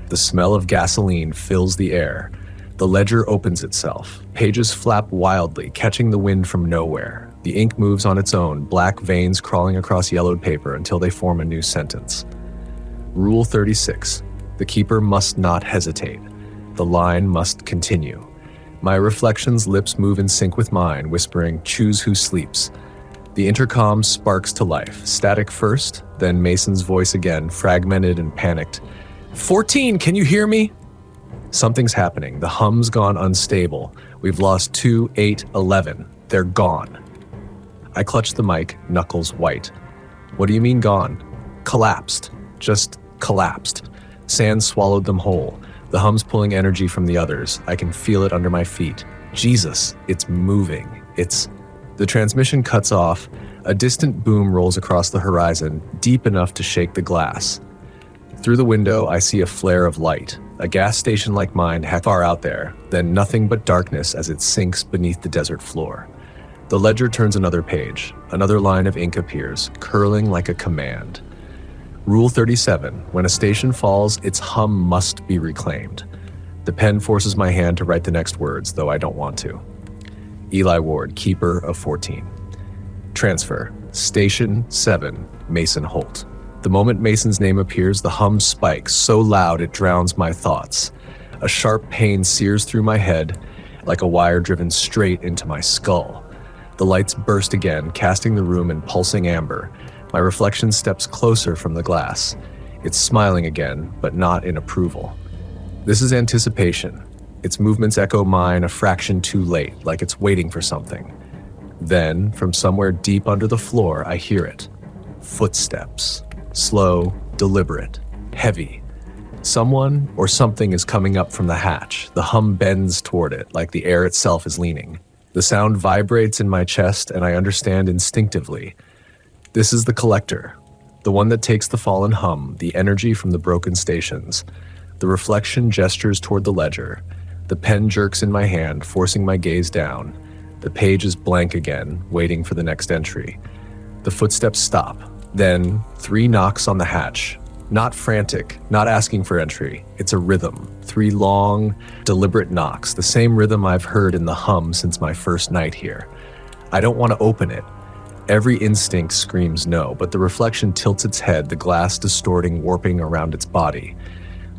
The smell of gasoline fills the air. The ledger opens itself. Pages flap wildly, catching the wind from nowhere. The ink moves on its own, black veins crawling across yellowed paper until they form a new sentence. Rule 36. The keeper must not hesitate. The line must continue. My reflection's lips move in sync with mine, whispering, choose who sleeps. The intercom sparks to life, static first, then Mason's voice again, fragmented and panicked. 14, can you hear me? Something's happening. The hum's gone unstable. We've lost 2, 8, 11. They're gone. I clutch the mic, knuckles white. What do you mean gone? Collapsed. Just collapsed. Sand swallowed them whole. The hum's pulling energy from the others. I can feel it under my feet. Jesus, it's moving. The transmission cuts off. A distant boom rolls across the horizon, deep enough to shake the glass. Through the window, I see a flare of light. A gas station like mine far out there, then nothing but darkness as it sinks beneath the desert floor. The ledger turns another page. Another line of ink appears, curling like a command. Rule 37. When a station falls, its hum must be reclaimed. The pen forces my hand to write the next words, though I don't want to. Eli Ward, keeper of 14. Transfer. Station 7, Mason Holt. The moment Mason's name appears, the hum spikes, so loud it drowns my thoughts. A sharp pain sears through my head, like a wire driven straight into my skull. The lights burst again, casting the room in pulsing amber. My reflection steps closer from the glass. It's smiling again, but not in approval. This is anticipation. Its movements echo mine a fraction too late, like it's waiting for something. Then, from somewhere deep under the floor, I hear it. Footsteps. Slow, deliberate, heavy. Someone or something is coming up from the hatch. The hum bends toward it, like the air itself is leaning. The sound vibrates in my chest, and I understand instinctively. This is the collector, the one that takes the fallen hum, the energy from the broken stations. The reflection gestures toward the ledger. The pen jerks in my hand, forcing my gaze down. The page is blank again, waiting for the next entry. The footsteps stop. Then, 3 knocks on the hatch. Not frantic, not asking for entry. It's a rhythm. 3 long, deliberate knocks, the same rhythm I've heard in the hum since my first night here. I don't want to open it. Every instinct screams no, but the reflection tilts its head, the glass distorting, warping around its body.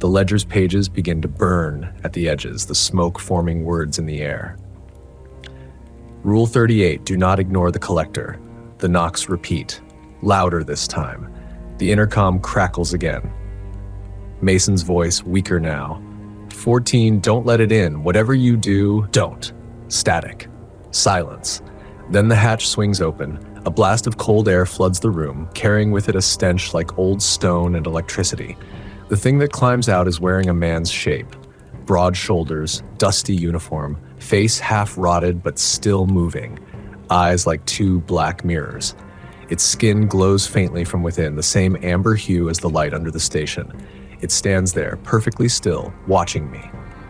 The ledger's pages begin to burn at the edges, the smoke forming words in the air. Rule 38, do not ignore the collector. The knocks repeat. louder this time. The intercom crackles again. Mason's voice, weaker now. 14, don't let it in. Whatever you do, don't. Static. Silence. Then the hatch swings open. A blast of cold air floods the room, carrying with it a stench like old stone and electricity. The thing that climbs out is wearing a man's shape. Broad shoulders, dusty uniform, face half rotted but still moving. Eyes like two black mirrors. Its skin glows faintly from within, the same amber hue as the light under the station. It stands there, perfectly still, watching me.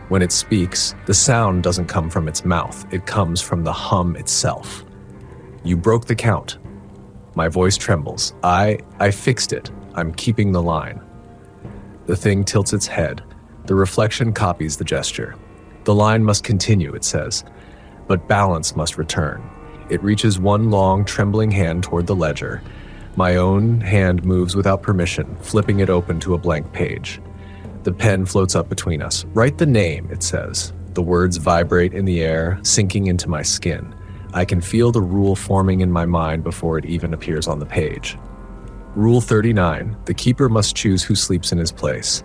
When it speaks, the sound doesn't come from its mouth. It comes from the hum itself. You broke the count. My voice trembles. I fixed it. I'm keeping the line. The thing tilts its head. The reflection copies the gesture. The line must continue, it says, but balance must return. It reaches one long, trembling hand toward the ledger. My own hand moves without permission, flipping it open to a blank page. The pen floats up between us. Write the name, it says. The words vibrate in the air, sinking into my skin. I can feel the rule forming in my mind before it even appears on the page. Rule 39, the keeper must choose who sleeps in his place.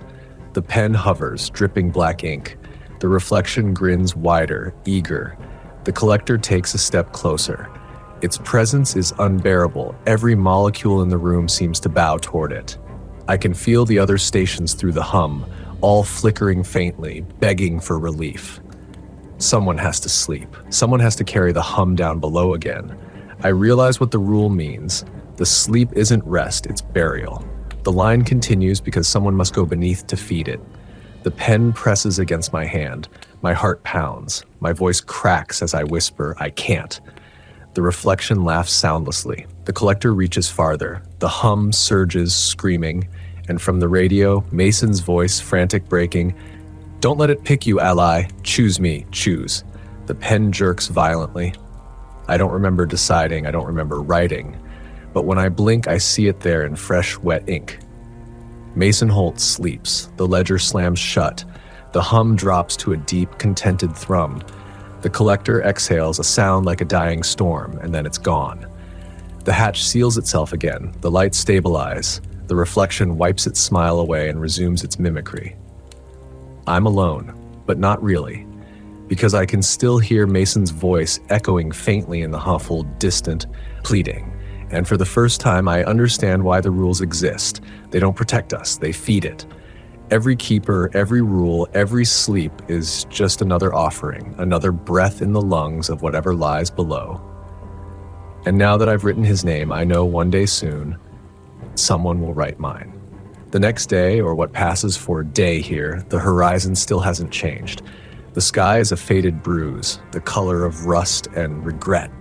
The pen hovers, dripping black ink. The reflection grins wider, eager. The collector takes a step closer. Its presence is unbearable. Every molecule in the room seems to bow toward it. I can feel the other stations through the hum, all flickering faintly, begging for relief. Someone has to sleep. Someone has to carry the hum down below again. I realize what the rule means. The sleep isn't rest, it's burial. The line continues because someone must go beneath to feed it. The pen presses against my hand. My heart pounds. My voice cracks as I whisper, I can't. The reflection laughs soundlessly. The collector reaches farther. The hum surges, screaming. And from the radio, Mason's voice, frantic, breaking, don't let it pick you, ally. Choose me, choose. The pen jerks violently. I don't remember deciding, I don't remember writing. But when I blink, I see it there in fresh, wet ink. Mason Holt sleeps. The ledger slams shut. The hum drops to a deep, contented thrum. The collector exhales a sound like a dying storm, and then it's gone. The hatch seals itself again. The lights stabilize. The reflection wipes its smile away and resumes its mimicry. I'm alone, but not really, because I can still hear Mason's voice echoing faintly in the muffled, distant, pleading. And for the first time, I understand why the rules exist. They don't protect us, they feed it. Every keeper, every rule, every sleep is just another offering, another breath in the lungs of whatever lies below. And now that I've written his name, I know one day soon, someone will write mine. The next day, or what passes for day here, the horizon still hasn't changed. The sky is a faded bruise, the color of rust and regret.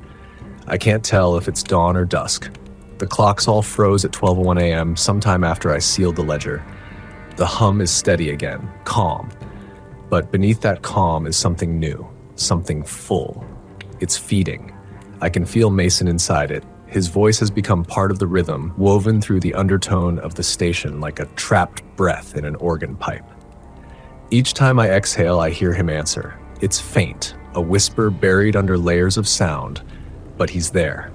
I can't tell if it's dawn or dusk. The clocks all froze at 12:01 a.m. sometime after I sealed the ledger. The hum is steady again, calm. But beneath that calm is something new, something full. It's feeding. I can feel Mason inside it. His voice has become part of the rhythm, woven through the undertone of the station like a trapped breath in an organ pipe. Each time I exhale, I hear him answer. It's faint, a whisper buried under layers of sound, but he's there.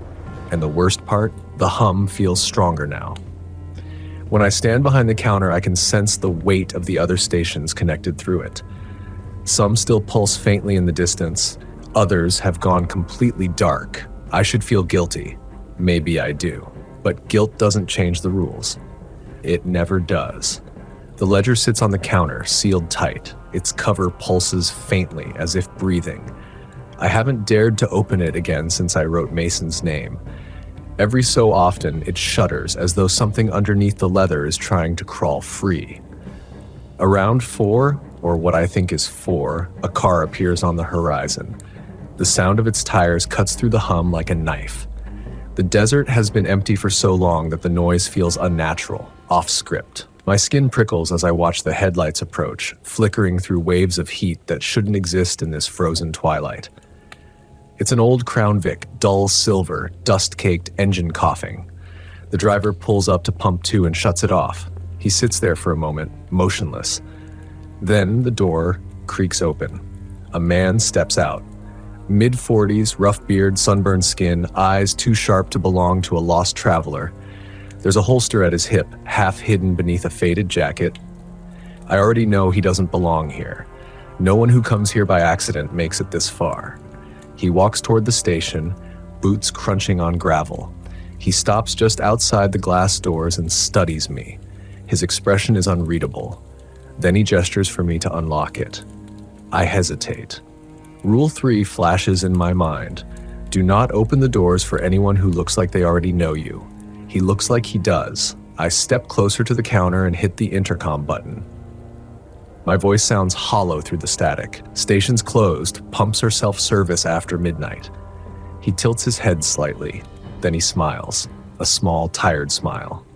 And the worst part, the hum feels stronger now. When I stand behind the counter, I can sense the weight of the other stations connected through it. Some still pulse faintly in the distance. Others have gone completely dark. I should feel guilty. Maybe I do. But guilt doesn't change the rules. It never does. The ledger sits on the counter, sealed tight. Its cover pulses faintly, as if breathing. I haven't dared to open it again since I wrote Mason's name. Every so often, it shudders, as though something underneath the leather is trying to crawl free. Around 4, or what I think is 4, a car appears on the horizon. The sound of its tires cuts through the hum like a knife. The desert has been empty for so long that the noise feels unnatural, off script. My skin prickles as I watch the headlights approach, flickering through waves of heat that shouldn't exist in this frozen twilight. It's an old Crown Vic, dull silver, dust-caked engine coughing. The driver pulls up to pump 2 and shuts it off. He sits there for a moment, motionless. Then the door creaks open. A man steps out. Mid-40s, rough beard, sunburned skin, eyes too sharp to belong to a lost traveler. There's a holster at his hip, half hidden beneath a faded jacket. I already know he doesn't belong here. No one who comes here by accident makes it this far. He walks toward the station, boots crunching on gravel. He stops just outside the glass doors and studies me. His expression is unreadable. Then he gestures for me to unlock it. I hesitate. Rule 3 flashes in my mind. Do not open the doors for anyone who looks like they already know you. He looks like he does. I step closer to the counter and hit the intercom button. My voice sounds hollow through the static. Station's closed, pumps are self-service after midnight. He tilts his head slightly, then he smiles, a small, tired smile.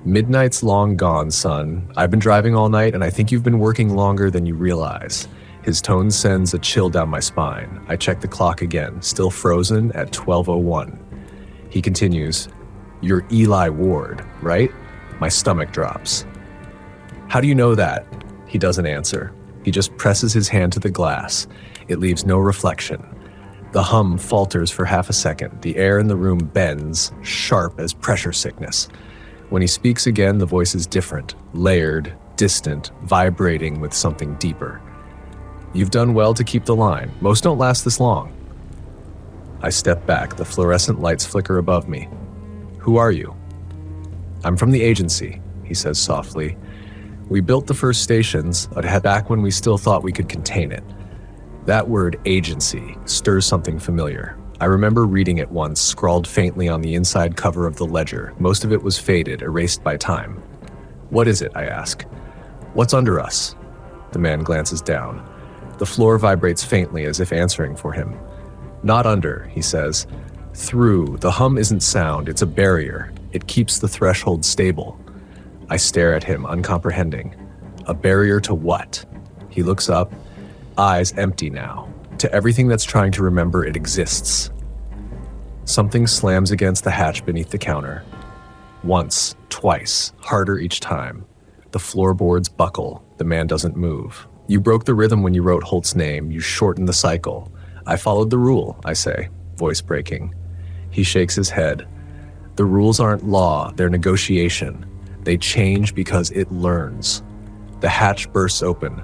Midnight's long gone, son. I've been driving all night and I think you've been working longer than you realize. His tone sends a chill down my spine. I check the clock again, still frozen at 12:01. He continues, "You're Eli Ward, right?" My stomach drops. "How do you know that?" He doesn't answer. He just presses his hand to the glass. It leaves no reflection. The hum falters for half a second. The air in the room bends, sharp as pressure sickness. When he speaks again, the voice is different, layered, distant, vibrating with something deeper. "You've done well to keep the line. Most don't last this long." I step back. The fluorescent lights flicker above me. "Who are you?" "I'm from the agency," he says softly. "We built the first stations, back when we still thought we could contain it." That word, agency, stirs something familiar. I remember reading it once, scrawled faintly on the inside cover of the ledger. Most of it was faded, erased by time. "What is it?" I ask. "What's under us?" The man glances down. The floor vibrates faintly as if answering for him. "Not under," he says. "Through. The hum isn't sound, it's a barrier. It keeps the threshold stable." I stare at him, uncomprehending. A barrier to what? He looks up, eyes empty now. To everything that's trying to remember it exists. Something slams against the hatch beneath the counter. Once, twice, harder each time. The floorboards buckle. The man doesn't move. "You broke the rhythm when you wrote Holt's name. You shortened the cycle." "I followed the rule," I say, voice breaking. He shakes his head. "The rules aren't law, they're negotiation. They change because it learns." The hatch bursts open.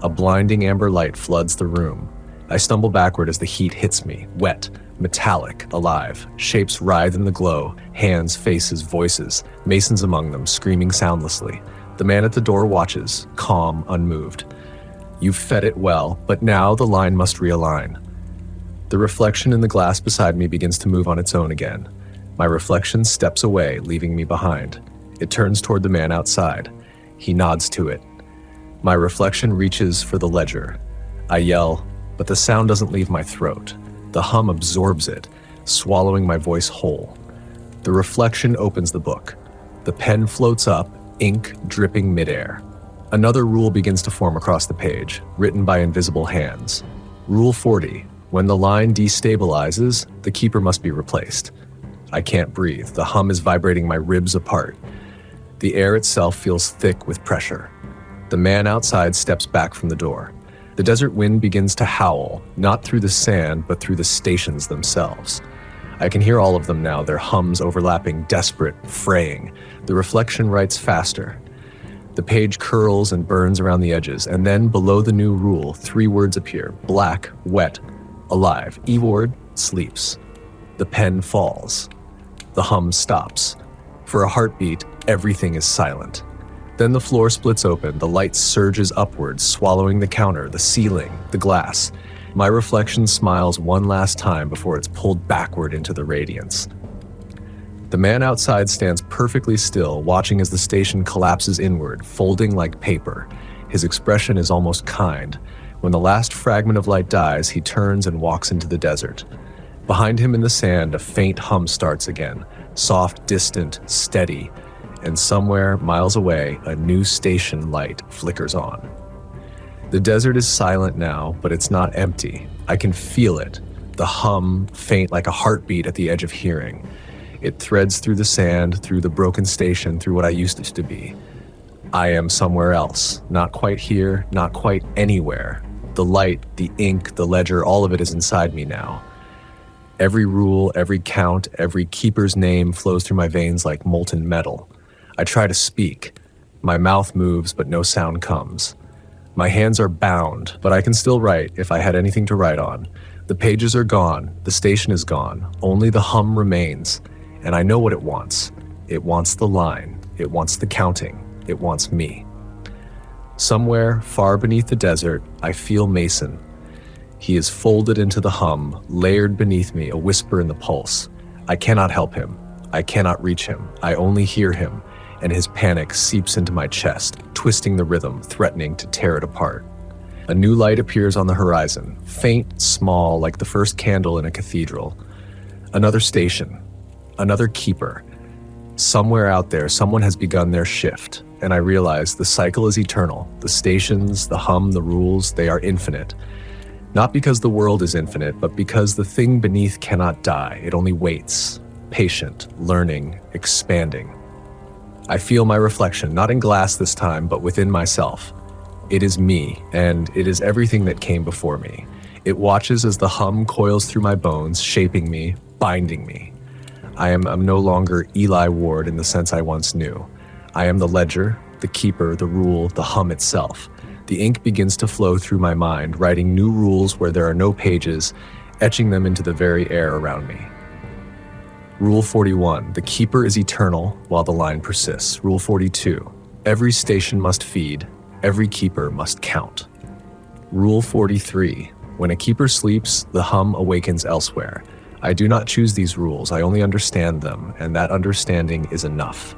A blinding amber light floods the room. I stumble backward as the heat hits me, wet, metallic, alive. Shapes writhe in the glow, hands, faces, voices, Masons among them, screaming soundlessly. The man at the door watches, calm, unmoved. "You've fed it well, but now the line must realign." The reflection in the glass beside me begins to move on its own again. My reflection steps away, leaving me behind. It turns toward the man outside. He nods to it. My reflection reaches for the ledger. I yell, but the sound doesn't leave my throat. The hum absorbs it, swallowing my voice whole. The reflection opens the book. The pen floats up, ink dripping midair. Another rule begins to form across the page, written by invisible hands. Rule 40. When the line destabilizes, the keeper must be replaced. I can't breathe. The hum is vibrating my ribs apart. The air itself feels thick with pressure. The man outside steps back from the door. The desert wind begins to howl, not through the sand, but through the stations themselves. I can hear all of them now, their hums overlapping, desperate, fraying. The reflection writes faster. The page curls and burns around the edges, and then below the new rule, 3 words appear: black, wet, alive. E-Ward sleeps. The pen falls. The hum stops. For a heartbeat, everything is silent. Then the floor splits open, the light surges upwards, swallowing the counter, the ceiling, the glass. My reflection smiles one last time before it's pulled backward into the radiance. The man outside stands perfectly still, watching as the station collapses inward, folding like paper. His expression is almost kind. When the last fragment of light dies, he turns and walks into the desert. Behind him in the sand, a faint hum starts again, soft, distant, steady, and somewhere, miles away, a new station light flickers on. The desert is silent now, but it's not empty. I can feel it, the hum, faint like a heartbeat at the edge of hearing. It threads through the sand, through the broken station, through what I used it to be. I am somewhere else, not quite here, not quite anywhere. The light, the ink, the ledger, all of it is inside me now. Every rule, every count, every keeper's name flows through my veins like molten metal. I try to speak. My mouth moves, but no sound comes. My hands are bound, but I can still write if I had anything to write on. The pages are gone, the station is gone, only the hum remains, and I know what it wants. It wants the line, it wants the counting, it wants me. Somewhere, far beneath the desert, I feel Mason. He is folded into the hum, layered beneath me, a whisper in the pulse. I cannot help him. I cannot reach him. I only hear him, and his panic seeps into my chest, twisting the rhythm, threatening to tear it apart. A new light appears on the horizon, faint, small, like the first candle in a cathedral. Another station, another keeper. Somewhere out there, someone has begun their shift, and I realize the cycle is eternal. The stations, the hum, the rules, they are infinite. Not because the world is infinite, but because the thing beneath cannot die. It only waits, patient, learning, expanding. I feel my reflection, not in glass this time, but within myself. It is me, and it is everything that came before me. It watches as the hum coils through my bones, shaping me, binding me. I'm no longer Eli Ward in the sense I once knew. I am the ledger, the keeper, the rule, the hum itself. The ink begins to flow through my mind, writing new rules where there are no pages, etching them into the very air around me. Rule 41, the keeper is eternal while the line persists. Rule 42, every station must feed, every keeper must count. Rule 43, when a keeper sleeps, the hum awakens elsewhere. I do not choose these rules, I only understand them, and that understanding is enough.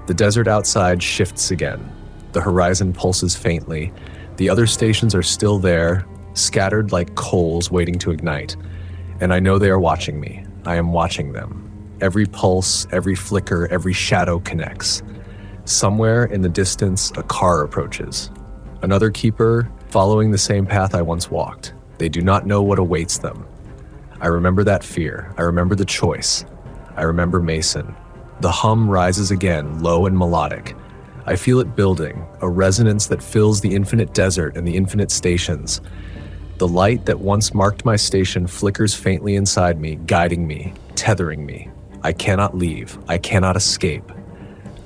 The desert outside shifts again. The horizon pulses faintly. The other stations are still there, scattered like coals waiting to ignite. And I know they are watching me. I am watching them. Every pulse, every flicker, every shadow connects. Somewhere in the distance, a car approaches. Another keeper, following the same path I once walked. They do not know what awaits them. I remember that fear. I remember the choice. I remember Mason. The hum rises again, low and melodic. I feel it building, a resonance that fills the infinite desert and the infinite stations. The light that once marked my station flickers faintly inside me, guiding me, tethering me. I cannot leave. I cannot escape.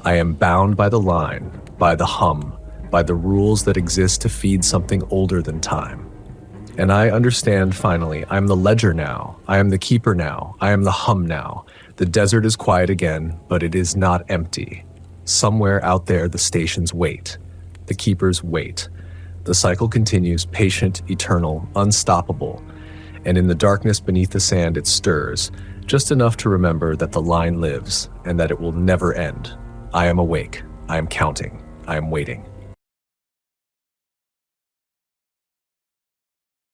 I am bound by the line, by the hum, by the rules that exist to feed something older than time. And I understand finally, I am the ledger now. I am the keeper now. I am the hum now. The desert is quiet again, but it is not empty. Somewhere out there, the stations wait. The keepers wait. The cycle continues, patient, eternal, unstoppable. And in the darkness beneath the sand, it stirs, just enough to remember that the line lives and that it will never end. I am awake. I am counting. I am waiting.